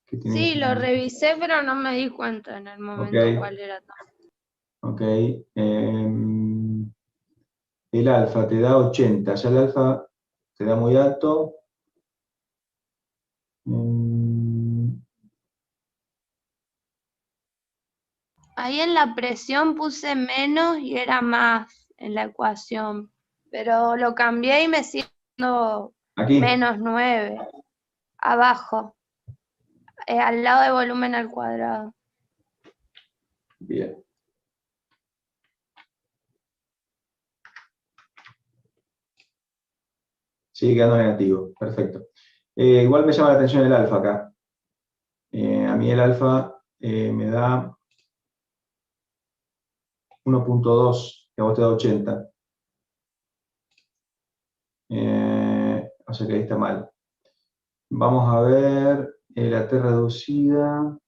Sí, lo revisé, pero no me di cuenta en el momento cuál era. Ok. El alfa te da 80. Ya el alfa te da muy alto. Ahí en la presión puse menos y era más en la ecuación, pero lo cambié y me sigue dando Aquí. menos 9, abajo, al lado de volumen al cuadrado. Bien. Sigue quedando negativo. Perfecto. Igual me llama la atención el alfa acá. A mí el alfa me da 1.2, que a vos te da 80. O sea que ahí está mal. Vamos a ver la T reducida.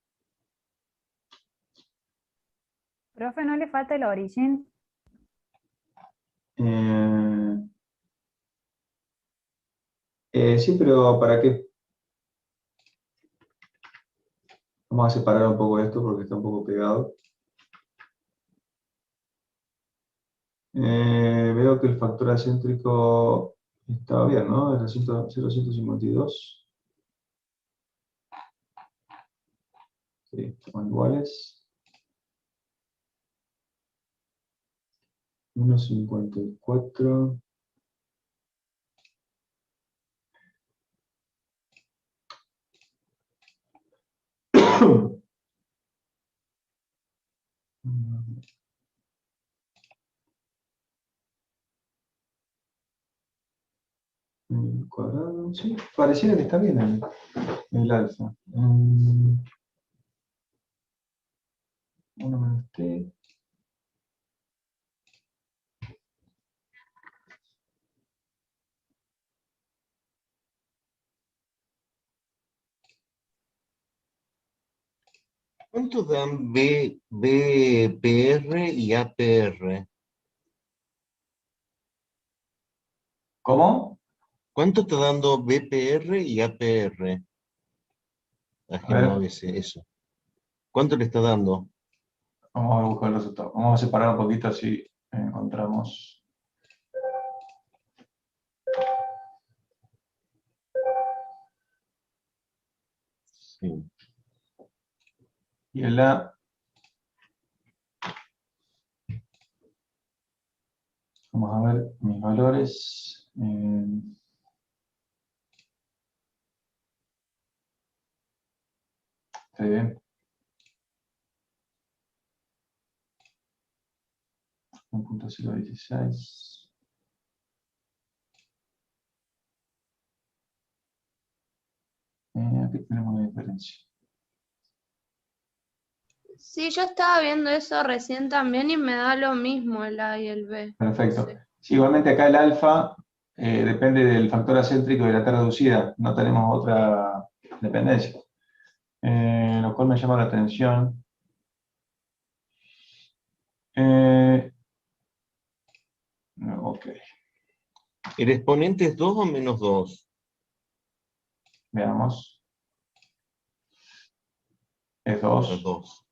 Profe, ¿no le falta el origen? Sí, pero ¿para qué? Vamos a separar un poco esto porque está un poco pegado. Veo que el factor acéntrico estaba bien, ¿no? Era 0,152. Sí, están iguales. 1,54. El cuadrado, sí, pareciera que está bien el alfa. 1 menos t. ¿Cuánto dan BPR y APR? ¿Cómo? ¿Cuánto está dando BPR y APR? Ajeno a veces, eso. ¿Cuánto le está dando? Vamos a buscar el resultado. Vamos a separar un poquito así encontramos. Sí. Y el A. Vamos a ver mis valores. Está bien. 1.016. Aquí tenemos una diferencia. Sí, yo estaba viendo eso recién también y me da lo mismo el A y el B. Perfecto. Sí, igualmente acá el alfa depende del factor acéntrico de la T reducida. No tenemos otra dependencia. Lo cual me llama la atención. Ok. ¿El exponente es 2 o menos 2? Veamos. Es 2. Es 2.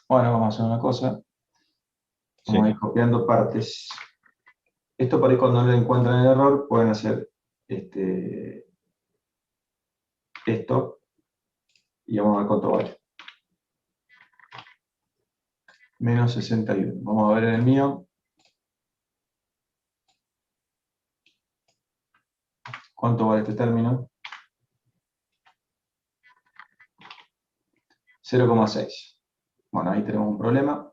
Bueno, vamos a hacer una cosa. Vamos a ir copiando partes. Esto por ahí cuando no le encuentran el error, pueden hacer esto y vamos a ver cuánto vale. Menos 61. Vamos a ver en el mío. ¿Cuánto vale este término? 0,6. Bueno, ahí tenemos un problema.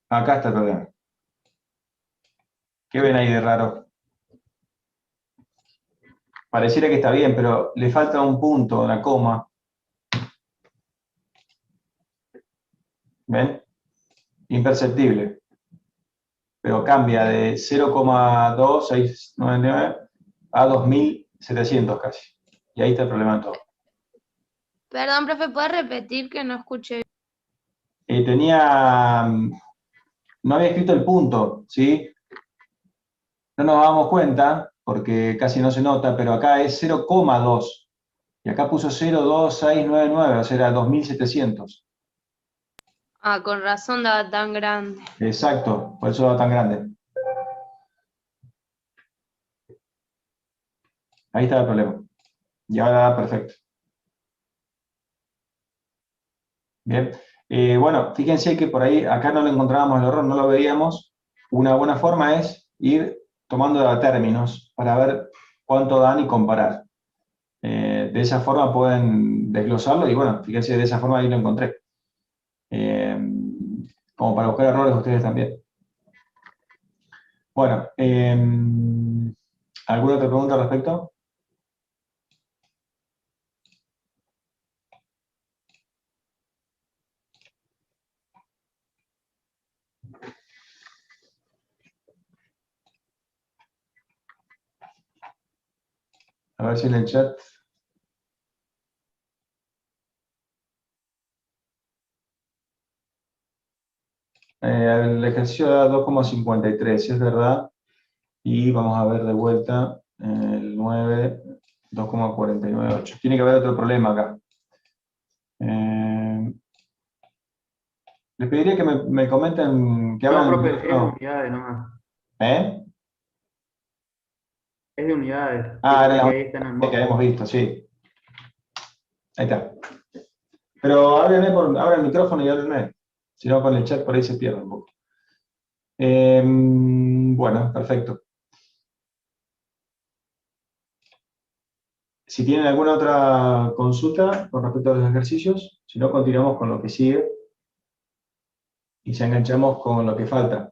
Acá está el problema. ¿Qué ven ahí de raro? pareciera que está bien, pero le falta un punto, una coma. ¿Ven? Imperceptible. Pero cambia de 0,2699 a 2700 casi. Y ahí está el problema de todo. Perdón, profe, ¿puede repetir que no escuché? No había escrito el punto, ¿sí? No nos damos cuenta, porque casi no se nota, pero acá es 0,2. Y acá puso 0,2699, o sea, era 2700. Ah, con razón daba tan grande. Exacto, por eso va tan grande. Ahí está el problema. Y ahora perfecto. Bien. Bueno, fíjense que por ahí, acá no lo encontrábamos el error, no lo veíamos. Una buena forma es ir tomando términos para ver cuánto dan y comparar. De esa forma pueden desglosarlo y bueno, fíjense, de esa forma ahí lo encontré. Como para buscar errores ustedes también. Bueno, ¿alguna otra pregunta al respecto? A ver si en el chat. El ejercicio da 2,53, es verdad. Y vamos a ver de vuelta el 9, 2,498. Tiene que haber otro problema acá. Les pediría que me comenten, que No, hagan... profe, es de unidades nomás. ¿Eh? Es de unidades. Ah, era Que la ahí está en el unidad que modo. habíamos visto, sí. Ahí está. Pero abran el micrófono y háblenme. Si no, con el chat por ahí se pierde un poco. Bueno, perfecto. Si tienen alguna otra consulta con respecto a los ejercicios, si no, continuamos con lo que sigue y ya enganchamos con lo que falta.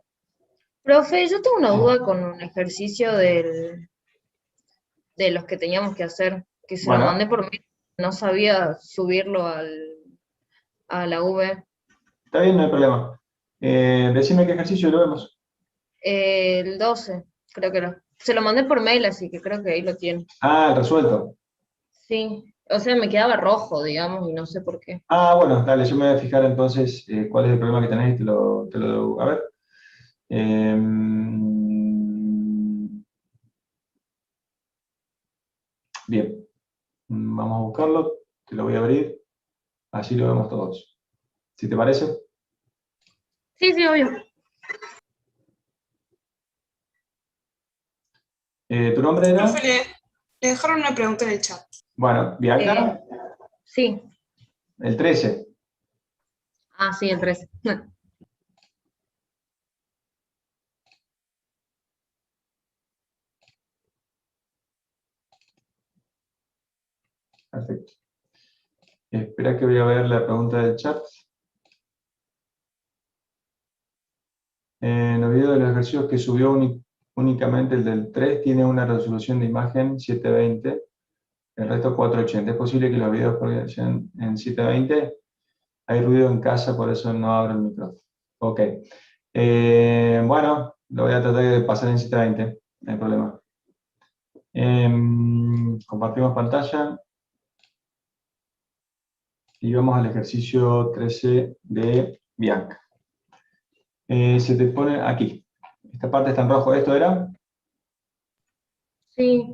Profe, yo tengo una duda con un ejercicio de los que teníamos que hacer, que se lo Bueno. mandé por mail, no sabía subirlo a la V. Está bien, no hay problema. Decime qué ejercicio y lo vemos. El 12, creo que era. Se lo mandé por mail, así que creo que ahí lo tiene. Ah, resuelto. Sí, o sea, me quedaba rojo, digamos, y no sé por qué. Ah, bueno, dale, yo me voy a fijar entonces cuál es el problema que tenés y te lo a ver. Bien, vamos a buscarlo, te lo voy a abrir, así lo vemos todos. ¿Sí te parece? Sí, sí, obvio. ¿Tu nombre era? Profe, le dejaron una pregunta en el chat. Bueno, Bianca. Sí. El 13. Ah, sí, el 13. Perfecto. Espera que voy a ver la pregunta del chat. En los videos de los ejercicios que subió únicamente el del 3 tiene una resolución de imagen 720, el resto 480. ¿Es posible que los videos sean en 720? Hay ruido en casa, por eso no abro el micrófono. Ok. Bueno, lo voy a tratar de pasar en 720, no hay problema. Compartimos pantalla. Y vamos al ejercicio 13 de Bianca. Se te pone aquí. Esta parte está en rojo. ¿Esto era? Sí.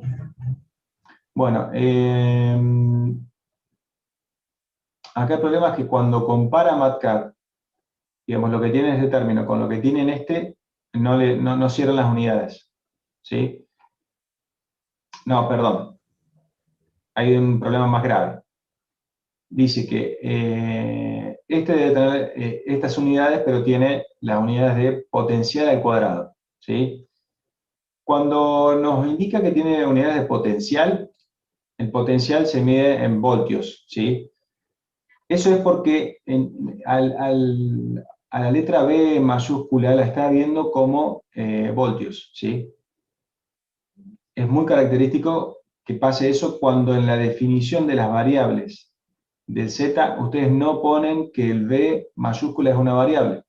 Bueno, acá el problema es que cuando compara Matcat, digamos, lo que tiene en este término con lo que tiene en este, no cierran las unidades. ¿Sí? No, perdón. Hay un problema más grave. Dice que este debe tener estas unidades, pero tiene las unidades de potencial al cuadrado. ¿Sí? Cuando nos indica que tiene unidades de potencial, el potencial se mide en voltios. ¿Sí? Eso es porque a la letra B mayúscula la está viendo como voltios. ¿Sí? Es muy característico que pase eso cuando en la definición de las variables del Z ustedes no ponen que el B mayúscula es una variable.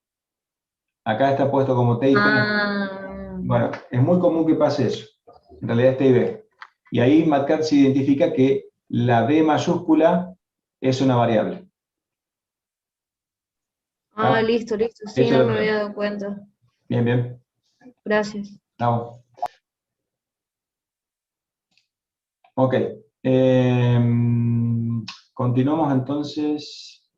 Acá está puesto como T y P. Bueno, es muy común que pase eso. En realidad es T y B. Y ahí MATCAD se identifica que la B mayúscula es una variable. Ah, listo, listo. Sí, Eso no lo me había tenemos. dado cuenta. Bien, bien. Gracias. Vamos. Ok. Continuamos entonces.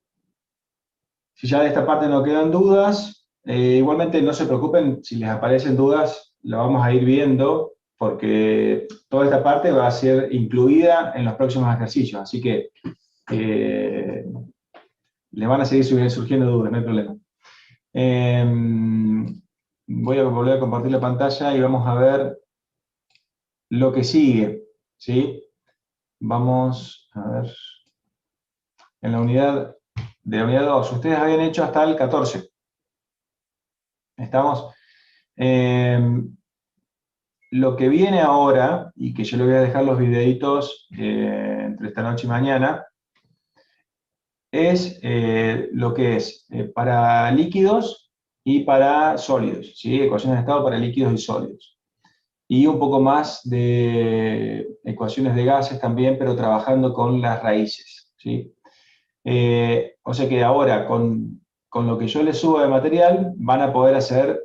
Si ya de esta parte no quedan dudas, igualmente no se preocupen, si les aparecen dudas, lo vamos a ir viendo, porque toda esta parte va a ser incluida en los próximos ejercicios, así que les van a seguir surgiendo dudas, no hay problema. Voy a volver a compartir la pantalla y vamos a ver lo que sigue, ¿sí? Vamos a ver. En la unidad de la unidad 2, ustedes habían hecho hasta el 14. ¿Estamos? Lo que viene ahora, y que yo le voy a dejar los videitos entre esta noche y mañana, es lo que es para líquidos y para sólidos, ¿sí? Ecuaciones de estado para líquidos y sólidos. Y un poco más de ecuaciones de gases también, pero trabajando con las raíces, ¿sí? O sea que ahora, con lo que yo les suba de material, van a poder hacer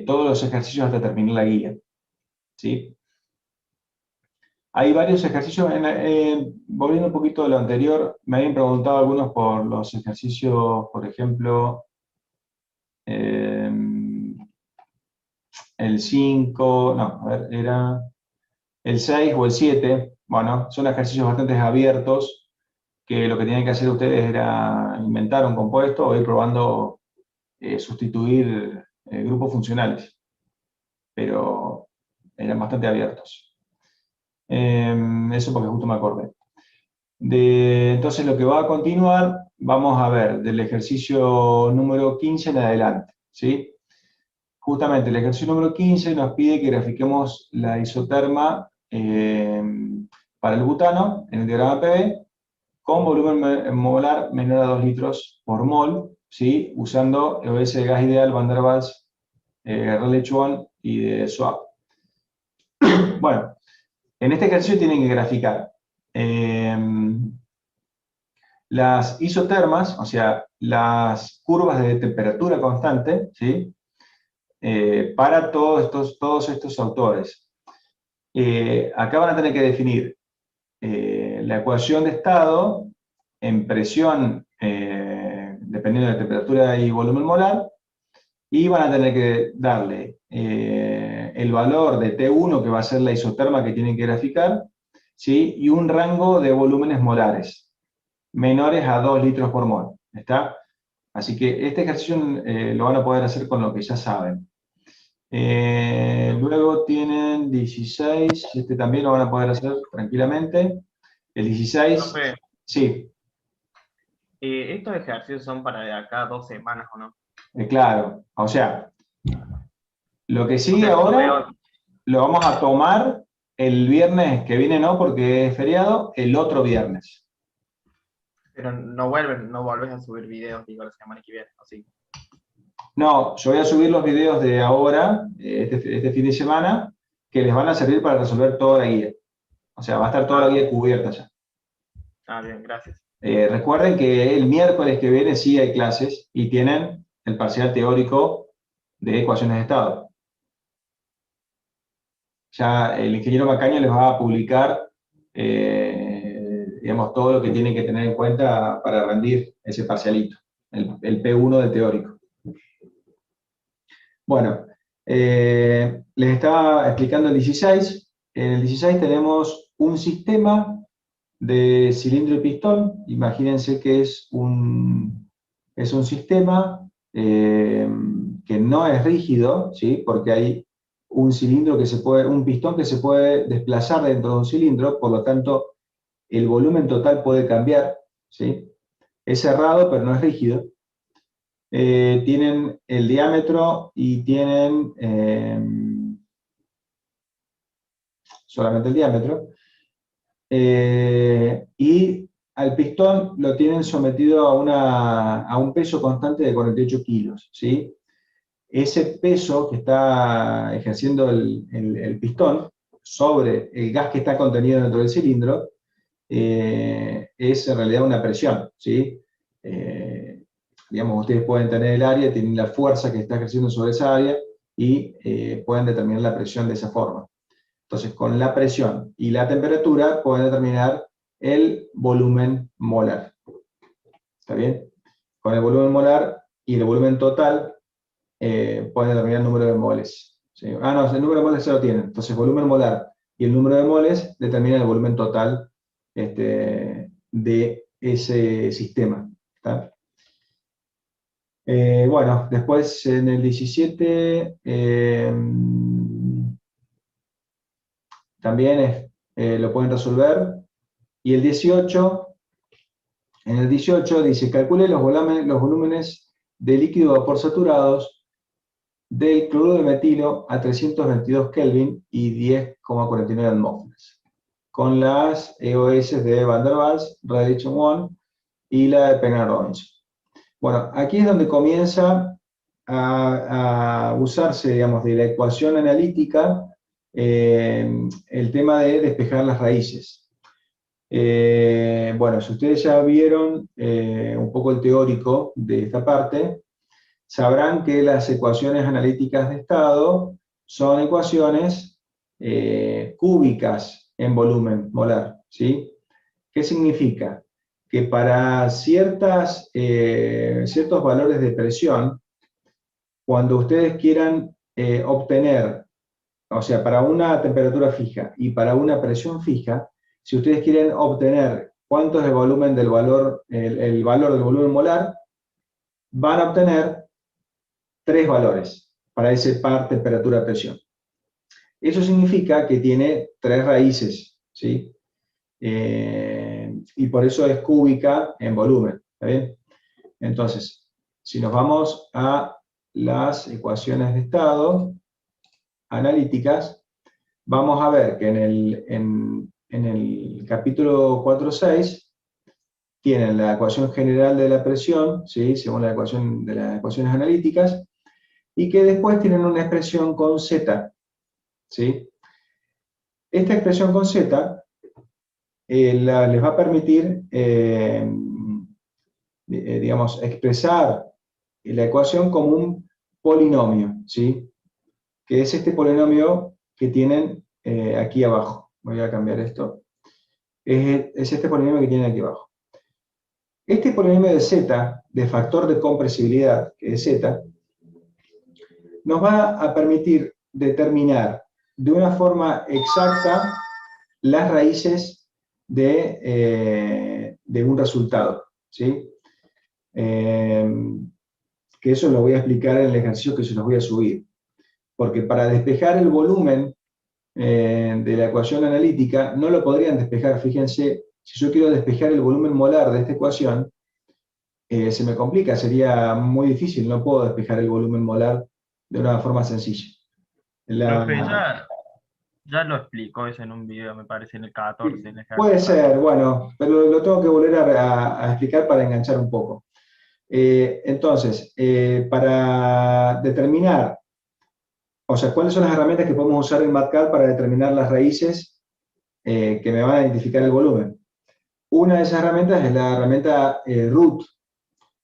todos los ejercicios hasta terminar la guía, ¿sí? Hay varios ejercicios, volviendo un poquito de lo anterior, me habían preguntado algunos por los ejercicios, por ejemplo, el 5, no, a ver, era el 6 o el 7, bueno, son ejercicios bastante abiertos, que lo que tenían que hacer ustedes era inventar un compuesto o ir probando sustituir grupos funcionales, pero eran bastante abiertos. Eso porque justo me acordé. Entonces lo que va a continuar, vamos a ver del ejercicio número 15 en adelante, ¿sí? Justamente el ejercicio número 15 nos pide que grafiquemos la isoterma para el butano en el diagrama PV con volumen molar menor a 2 litros por mol, ¿sí? Usando EOS de gas ideal, Van der Waals, Rayleigh-Chuon y de Schwab. Bueno, en este ejercicio tienen que graficar las isotermas, o sea, las curvas de temperatura constante, ¿sí? Para todos estos autores. Acá van a tener que definir la ecuación de estado en presión, dependiendo de la temperatura y volumen molar, y van a tener que darle el valor de T1, que va a ser la isoterma que tienen que graficar, ¿sí? Y un rango de volúmenes molares, menores a 2 litros por mol, ¿está? Así que este ejercicio lo van a poder hacer con lo que ya saben. Luego tienen 16, este también lo van a poder hacer tranquilamente. El 16, Profe, sí, estos ejercicios son para de acá a 2 semanas, ¿o no? claro. O sea, lo que O sigue sea, yo ahora veo, lo vamos a tomar el viernes que viene, no, porque es feriado, el otro viernes. pero no volves a subir videos, digo, la semana que viene, así. No, yo voy a subir los videos de ahora, este fin de semana, que les van a servir para resolver toda la guía. O sea, va a estar toda la guía cubierta ya. Ah, bien, gracias. Recuerden que el miércoles que viene sí hay clases y tienen el parcial teórico de ecuaciones de estado. Ya el ingeniero Macaño les va a publicar, digamos, todo lo que tienen que tener en cuenta para rendir ese parcialito, el P1 de teórico. Bueno, les estaba explicando el 16. En el 16 tenemos un sistema de cilindro y pistón. Imagínense que es un sistema que no es rígido, ¿sí? Porque hay un cilindro un pistón que se puede desplazar dentro de un cilindro, por lo tanto, el volumen total puede cambiar, ¿sí? Es cerrado, pero no es rígido. Tienen el diámetro y tienen solamente el diámetro. y al pistón lo tienen sometido a un peso constante de 48 kilos, ¿sí? Ese peso que está ejerciendo el pistón sobre el gas que está contenido dentro del cilindro es en realidad una presión, ¿sí? Digamos, ustedes pueden tener el área, tienen la fuerza que está ejerciendo sobre esa área y pueden determinar la presión de esa forma. Entonces, con la presión y la temperatura pueden determinar el volumen molar. ¿Está bien? Con el volumen molar y el volumen total pueden determinar el número de moles. ¿Sí? No, el número de moles se lo tienen. Entonces, el volumen molar y el número de moles determinan el volumen total de ese sistema. ¿Está? Bueno, después en el 17 también lo pueden resolver. Y el 18, en el 18 dice, calcule los volúmenes de líquido vapor saturados del cloruro de metilo a 322 Kelvin y 10,49 atmósferas, con las EOS de Van der Waals, Redlich-Wong y la de Penrose. Bueno, aquí es donde comienza a usarse, digamos, de la ecuación analítica el tema de despejar las raíces. Bueno, si ustedes ya vieron un poco el teórico de esta parte, sabrán que las ecuaciones analíticas de estado son ecuaciones cúbicas en volumen molar, ¿sí? ¿Qué significa? Que para ciertos valores de presión, cuando ustedes quieran obtener, o sea, para una temperatura fija y para una presión fija, si ustedes quieren obtener cuánto es el volumen del valor, el valor del volumen molar, van a obtener 3 valores para ese par temperatura-presión. Eso significa que tiene 3 raíces, ¿sí? Y por eso es cúbica en volumen, ¿está bien? Entonces, si nos vamos a las ecuaciones de estado analíticas, vamos a ver que en el capítulo 4.6 tienen la ecuación general de la presión, ¿sí? Según la ecuación de las ecuaciones analíticas, y que después tienen una expresión con Z, ¿sí? Esta expresión con Z les va a permitir, digamos, expresar la ecuación como un polinomio, ¿sí? Que es este polinomio que tienen aquí abajo. Voy a cambiar esto. Es este polinomio que tienen aquí abajo. Este polinomio de Z, de factor de compresibilidad, que es Z, nos va a permitir determinar de una forma exacta las raíces de un resultado, ¿sí? Que eso lo voy a explicar en el ejercicio que se los voy a subir. Porque para despejar el volumen de la ecuación analítica, no lo podrían despejar. Fíjense, si yo quiero despejar el volumen molar de esta ecuación, se me complica, sería muy difícil, no puedo despejar el volumen molar de una forma sencilla. Profe, ya lo explicó eso en un video, me parece, en el 14. En el puede ser, bueno, pero lo tengo que volver a explicar para enganchar un poco. Entonces, para determinar, o sea, ¿cuáles son las herramientas que podemos usar en MATCAD para determinar las raíces que me van a identificar el volumen? Una de esas herramientas es la herramienta root.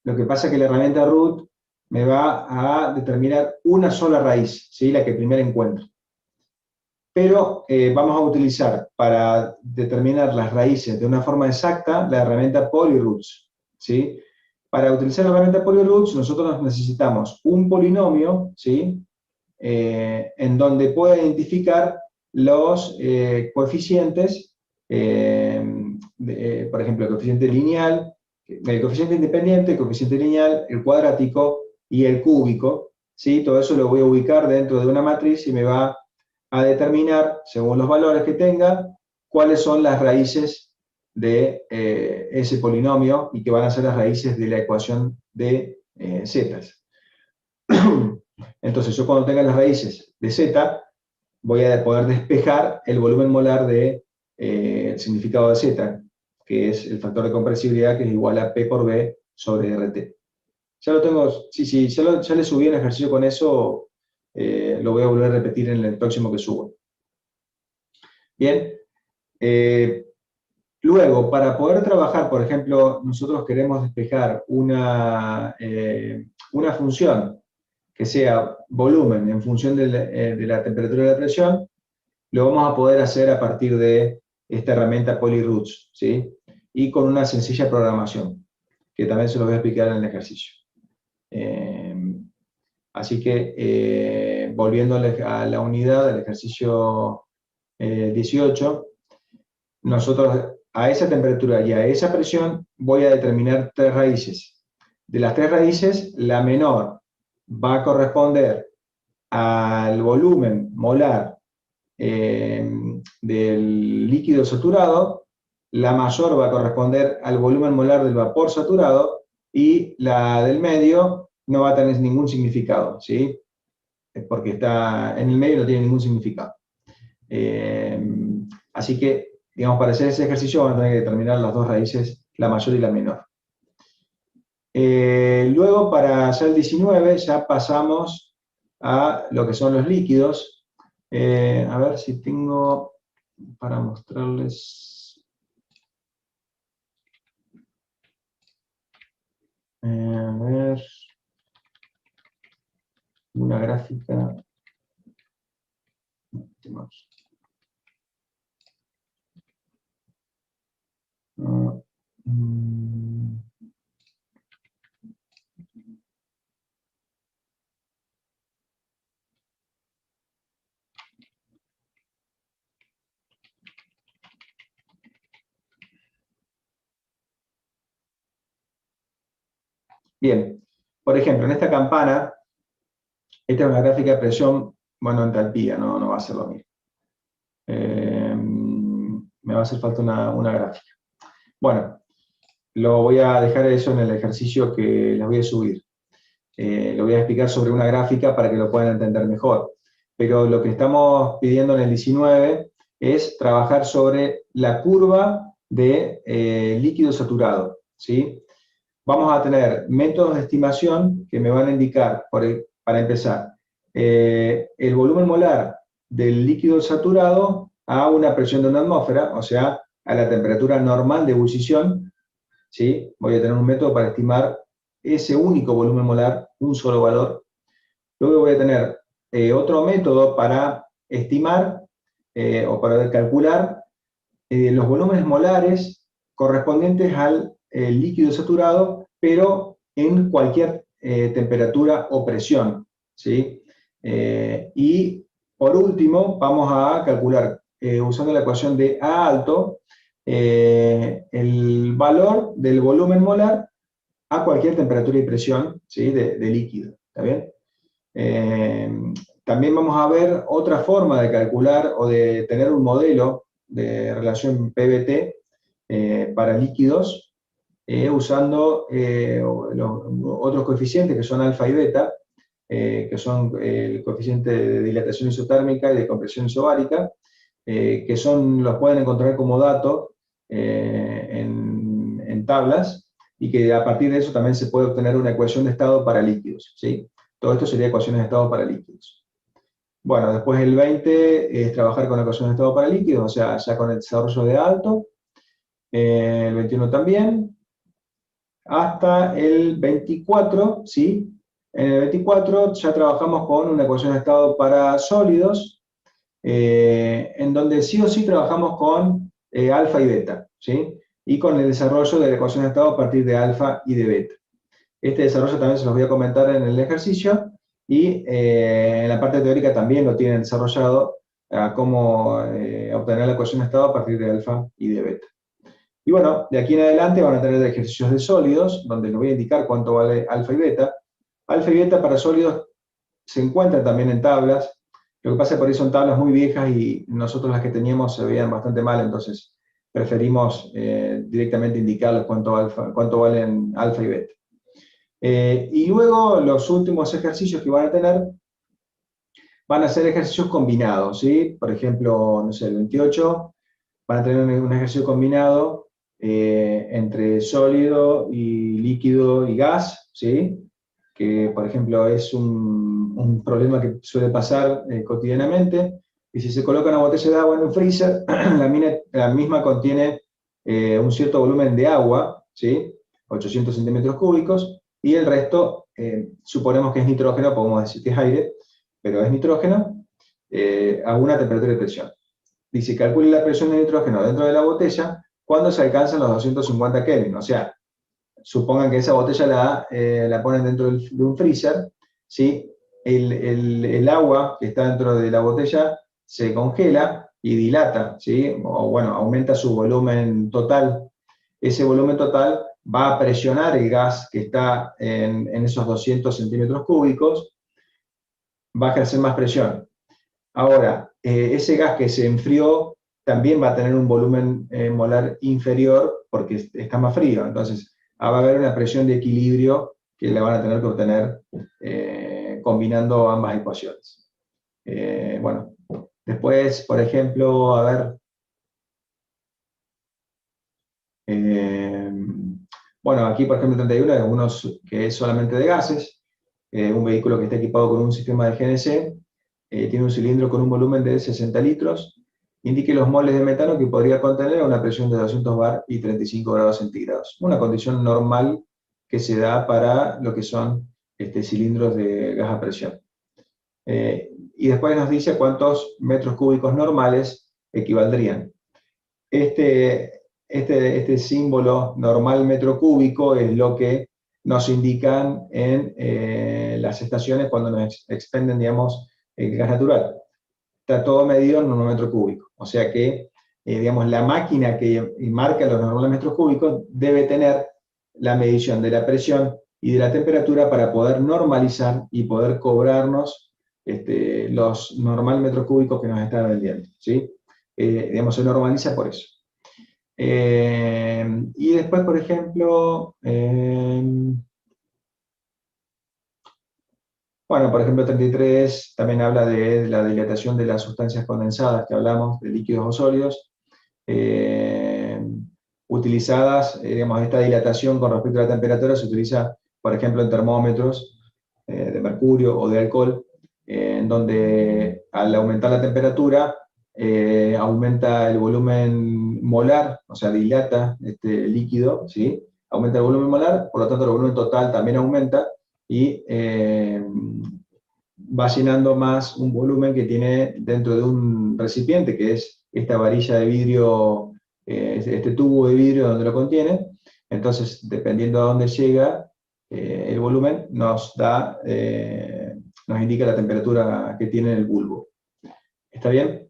Lo que pasa es que la herramienta root me va a determinar una sola raíz, ¿sí? La que primero encuentro. Pero vamos a utilizar para determinar las raíces de una forma exacta la herramienta polyroots, ¿sí? Para utilizar la herramienta polyroots nosotros necesitamos un polinomio, ¿sí? En donde pueda identificar los coeficientes, por ejemplo, el coeficiente lineal, el coeficiente independiente, el coeficiente lineal, el cuadrático y el cúbico, ¿sí? Todo eso lo voy a ubicar dentro de una matriz y me va a determinar, según los valores que tenga, cuáles son las raíces de ese polinomio y que van a ser las raíces de la ecuación de z. Entonces yo cuando tenga las raíces de z, voy a poder despejar el volumen molar de el significado de Z, que es el factor de compresibilidad, que es igual a P por B sobre RT. Ya lo tengo, sí, ya le subí un ejercicio con eso, lo voy a volver a repetir en el próximo que subo. Bien. Luego, para poder trabajar, por ejemplo, nosotros queremos despejar una función que sea volumen en función de la temperatura y la presión, lo vamos a poder hacer a partir de esta herramienta Polyroots, ¿sí? Y con una sencilla programación, que también se los voy a explicar en el ejercicio. Así que, volviendo a la unidad del ejercicio 18, nosotros a esa temperatura y a esa presión voy a determinar 3 raíces. De las 3 raíces, la menor va a corresponder al volumen molar del líquido saturado, la mayor va a corresponder al volumen molar del vapor saturado, y la del medio no va a tener ningún significado, ¿sí? Porque está en el medio, no tiene ningún significado. Así que, digamos, para hacer ese ejercicio van a tener que determinar las 2 raíces, la mayor y la menor. Luego, para hacer el 19, ya pasamos a lo que son los líquidos. A ver si tengo para mostrarles. A ver. Una gráfica. Bien, por ejemplo, en esta campana, esta es una gráfica de presión, bueno, entalpía, no va a ser lo mismo. Me va a hacer falta una gráfica. Bueno, lo voy a dejar eso en el ejercicio que les voy a subir. Lo voy a explicar sobre una gráfica para que lo puedan entender mejor. Pero lo que estamos pidiendo en el 19 es trabajar sobre la curva de líquido saturado, ¿sí? Vamos a tener métodos de estimación que me van a indicar, para empezar, el volumen molar del líquido saturado a una presión de una atmósfera, o sea, a la temperatura normal de ebullición, ¿sí? Voy a tener un método para estimar ese único volumen molar, un solo valor. Luego voy a tener otro método para estimar o para calcular los volúmenes molares correspondientes al líquido saturado, pero en cualquier temperatura o presión, ¿sí? Y por último, vamos a calcular, usando la ecuación de A alto, el valor del volumen molar a cualquier temperatura y presión, ¿sí? de líquido, ¿está bien? También vamos a ver otra forma de calcular o de tener un modelo de relación PVT para líquidos, usando otros coeficientes que son alfa y beta, que son el coeficiente de dilatación isotérmica y de compresión isobárica, que los pueden encontrar como dato en tablas, y que a partir de eso también se puede obtener una ecuación de estado para líquidos, ¿sí? Todo esto sería ecuaciones de estado para líquidos. Bueno, después el 20 es trabajar con ecuaciones de estado para líquidos, o sea, ya con el desarrollo de alto. El 21 también. Hasta el 24, ¿sí? En el 24 ya trabajamos con una ecuación de estado para sólidos, en donde sí o sí trabajamos con alfa y beta, ¿sí? Y con el desarrollo de la ecuación de estado a partir de alfa y de beta. Este desarrollo también se los voy a comentar en el ejercicio, y en la parte teórica también lo tienen desarrollado, a cómo obtener la ecuación de estado a partir de alfa y de beta. Y bueno, de aquí en adelante van a tener ejercicios de sólidos, donde les voy a indicar cuánto vale alfa y beta. Alfa y beta para sólidos se encuentran también en tablas. Lo que pasa es que por ahí son tablas muy viejas y nosotros las que teníamos se veían bastante mal, entonces preferimos directamente indicarles cuánto valen alfa y beta. Y luego los últimos ejercicios que van a tener van a ser ejercicios combinados, ¿sí? Por ejemplo, no sé, el 28 van a tener un ejercicio combinado entre sólido y líquido y gas, ¿sí? Que por ejemplo es un problema que suele pasar cotidianamente, y si se coloca una botella de agua en un freezer, la misma contiene un cierto volumen de agua, ¿sí? 800 centímetros cúbicos, y el resto, suponemos que es nitrógeno, podemos decir que es aire, pero es nitrógeno, a una temperatura y presión. Dice, calcule la presión de nitrógeno dentro de la botella cuando se alcanzan los 250 Kelvin, o sea, supongan que esa botella la ponen dentro de un freezer, ¿sí? El agua que está dentro de la botella se congela y dilata, ¿sí? O bueno, aumenta su volumen total. Ese volumen total va a presionar el gas que está en esos 200 centímetros cúbicos, va a ejercer más presión. Ahora, ese gas que se enfrió también va a tener un volumen molar inferior porque está más frío, entonces va a haber una presión de equilibrio que le van a tener que obtener combinando ambas ecuaciones. Bueno, después, por ejemplo, a ver, bueno, aquí por ejemplo 31 es uno que es solamente de gases, un vehículo que está equipado con un sistema de GNC, tiene un cilindro con un volumen de 60 litros, indique los moles de metano que podría contener a una presión de 200 bar y 35 grados centígrados. Una condición normal que se da para lo que son cilindros de gas a presión. Y después nos dice cuántos metros cúbicos normales equivaldrían. Este símbolo normal metro cúbico es lo que nos indican en las estaciones cuando nos expenden, digamos, el gas natural. Está todo medido en 1 metro cúbico. O sea que, digamos, la máquina que marca los normales metros cúbicos debe tener la medición de la presión y de la temperatura para poder normalizar y poder cobrarnos los normal metros cúbicos que nos están vendiendo, ¿sí? Digamos, se normaliza por eso. Y después, por ejemplo, bueno, por ejemplo, 33 también habla de la dilatación de las sustancias condensadas que hablamos, de líquidos o sólidos, utilizadas, digamos, esta dilatación con respecto a la temperatura se utiliza, por ejemplo, en termómetros de mercurio o de alcohol, en donde al aumentar la temperatura, aumenta el volumen molar, o sea, dilata este líquido, ¿sí? Aumenta el volumen molar, por lo tanto el volumen total también aumenta, y va llenando más un volumen que tiene dentro de un recipiente, que es esta varilla de vidrio, este tubo de vidrio donde lo contiene. Entonces, dependiendo a dónde llega el volumen, nos indica la temperatura que tiene el bulbo. ¿Está bien?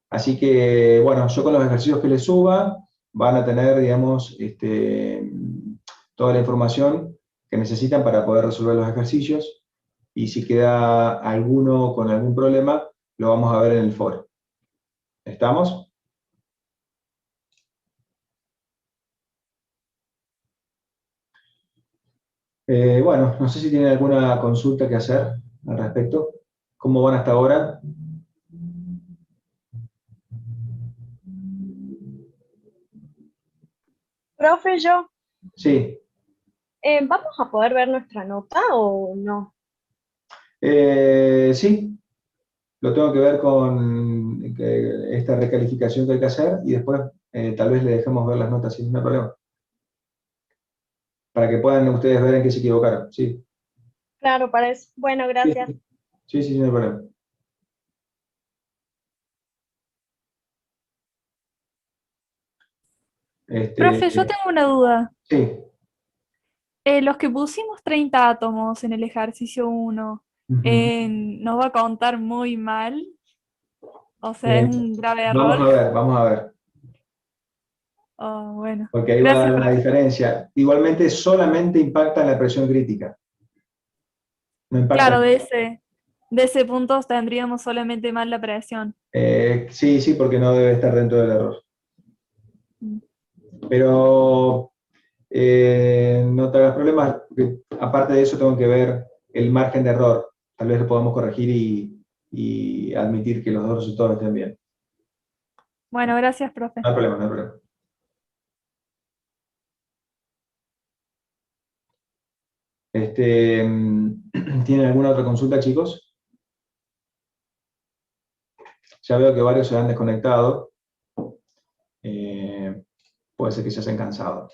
Así que, bueno, yo con los ejercicios que les suba, van a tener, digamos, toda la información que necesitan para poder resolver los ejercicios, y si queda alguno con algún problema, lo vamos a ver en el foro. ¿Estamos? Bueno, no sé si tienen alguna consulta que hacer al respecto. ¿Cómo van hasta ahora? Profe, yo, Sí. ¿vamos a poder ver nuestra nota o no? Sí, lo tengo que ver con esta recalificación que hay que hacer, y después tal vez le dejemos ver las notas sin ningún problema. Para que puedan ustedes ver en qué se equivocaron, sí. Claro, para eso. Bueno, gracias. Sí, no hay problema. Profe, yo tengo una duda. Sí. Los que pusimos 30 átomos en el ejercicio 1, ¿nos va a contar muy mal? O sea, ¿es un grave error? Vamos a ver. Oh, bueno. Porque ahí va a dar una diferencia. Igualmente solamente impacta en la presión crítica. No impacta. Claro, de ese punto tendríamos solamente mal la presión. Sí, porque no debe estar dentro del error. Pero no te hagas problemas, porque aparte de eso tengo que ver el margen de error. Tal vez lo podamos corregir y admitir que los dos resultados estén bien. Bueno, gracias, profe. No hay problema, no hay problema. ¿Tienen alguna otra consulta, chicos? Ya veo que varios se han desconectado. Puede ser que se hayan cansado.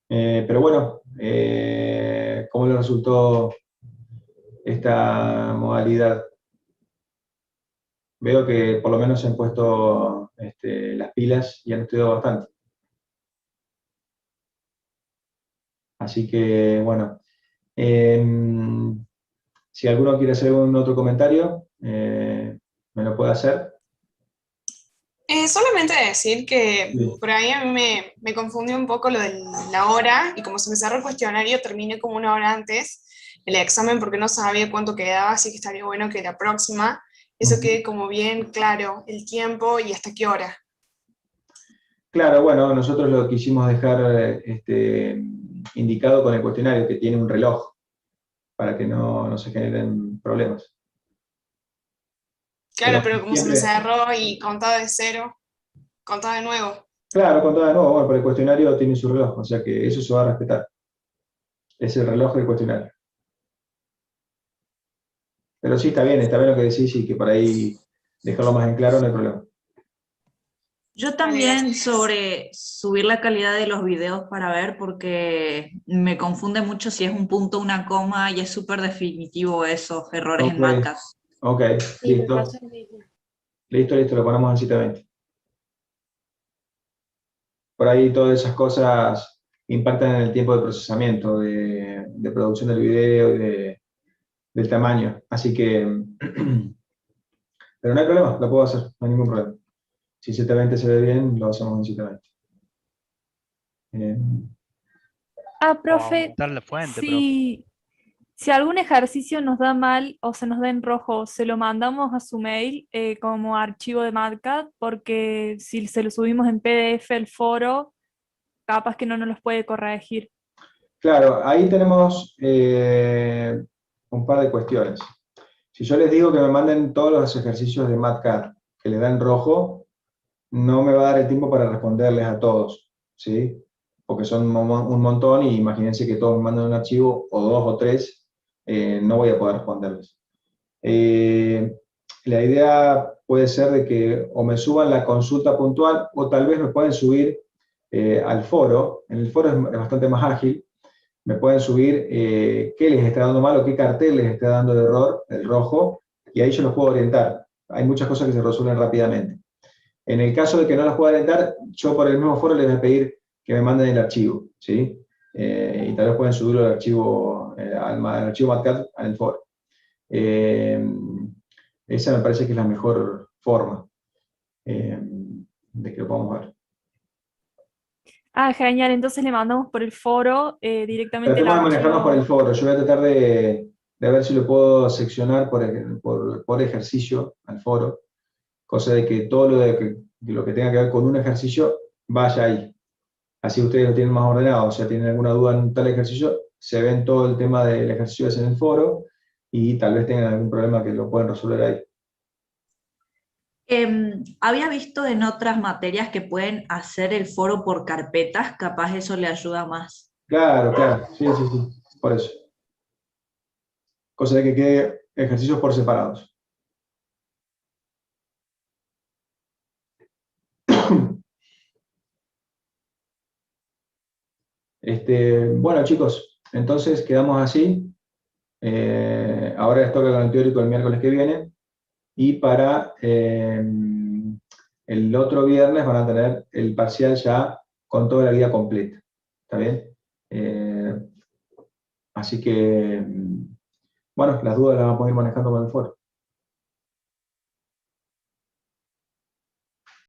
Pero bueno, ¿cómo les resultó esta modalidad? Veo que por lo menos se han puesto las pilas y han estudiado bastante. Así que, bueno, si alguno quiere hacer un otro comentario, me lo puede hacer. Solamente decir que Sí. por ahí a mí me confundió un poco lo de la hora, y como se me cerró el cuestionario, terminé como una hora antes el examen porque no sabía cuánto quedaba, así que estaría bueno que la próxima eso quede como bien claro, el tiempo y hasta qué hora. Claro, bueno, nosotros lo quisimos dejar indicado con el cuestionario, que tiene un reloj, para que no se generen problemas. Claro, pero como se me siempre- cerró y contaba de cero, contaba de nuevo. Claro, con todo de nuevo, bueno, pero el cuestionario tiene su reloj, o sea que eso se va a respetar. Es el reloj del cuestionario. Pero sí, está bien lo que decís y que por ahí dejarlo más en claro no hay problema. Yo también sobre subir la calidad de los videos para ver, porque me confunde mucho si es un punto o una coma y es súper definitivo esos errores en Ok. marcas. Ok, listo. Listo, lo ponemos en cita 20. Por ahí todas esas cosas impactan en el tiempo de procesamiento, de producción del video y del tamaño. Así que, pero no hay problema, lo puedo hacer, no hay ningún problema. Si cita 20 se ve bien, lo hacemos en cita 20. Profe, aumentar la fuente, si algún ejercicio nos da mal o se nos da en rojo, se lo mandamos a su mail como archivo de MATCAD, porque si se lo subimos en PDF el foro, capaz que no nos los puede corregir. Claro, ahí tenemos un par de cuestiones. Si yo les digo que me manden todos los ejercicios de MATCAD que le dan rojo, no me va a dar el tiempo para responderles a todos, ¿sí? Porque son un montón y imagínense que todos me mandan un archivo, o 2 o 3, no voy a poder responderles. La idea puede ser de que o me suban la consulta puntual o tal vez me pueden subir al foro. En el foro es bastante más ágil. Me pueden subir qué les está dando mal o qué cartel les está dando de error, el rojo, y ahí yo los puedo orientar. Hay muchas cosas que se resuelven rápidamente. En el caso de que no las pueda orientar, yo por el mismo foro les voy a pedir que me manden el archivo, ¿sí? Y tal vez pueden subirlo al archivo MATCAD al foro. Esa me parece que es la mejor forma de que lo podamos ver. Genial, entonces le mandamos por el foro directamente el Tratemos de manejarnos por el archivo. foro. Yo voy a tratar de ver si lo puedo seccionar por ejercicio al foro, cosa de que todo lo que tenga que ver con un ejercicio vaya ahí. Así ustedes lo tienen más ordenado. O sea, tienen alguna duda en tal ejercicio, se ven todo el tema del ejercicio en el foro y tal vez tengan algún problema que lo pueden resolver ahí. Había visto en otras materias que pueden hacer el foro por carpetas, capaz eso le ayuda más. Claro, sí, por eso. Cosa de que quede ejercicios por separados. Bueno, chicos, entonces quedamos así. Ahora les toca con el teórico el miércoles que viene. Y para el otro viernes van a tener el parcial ya con toda la guía completa. ¿Está bien? Así que, bueno, las dudas las vamos a ir manejando con el foro.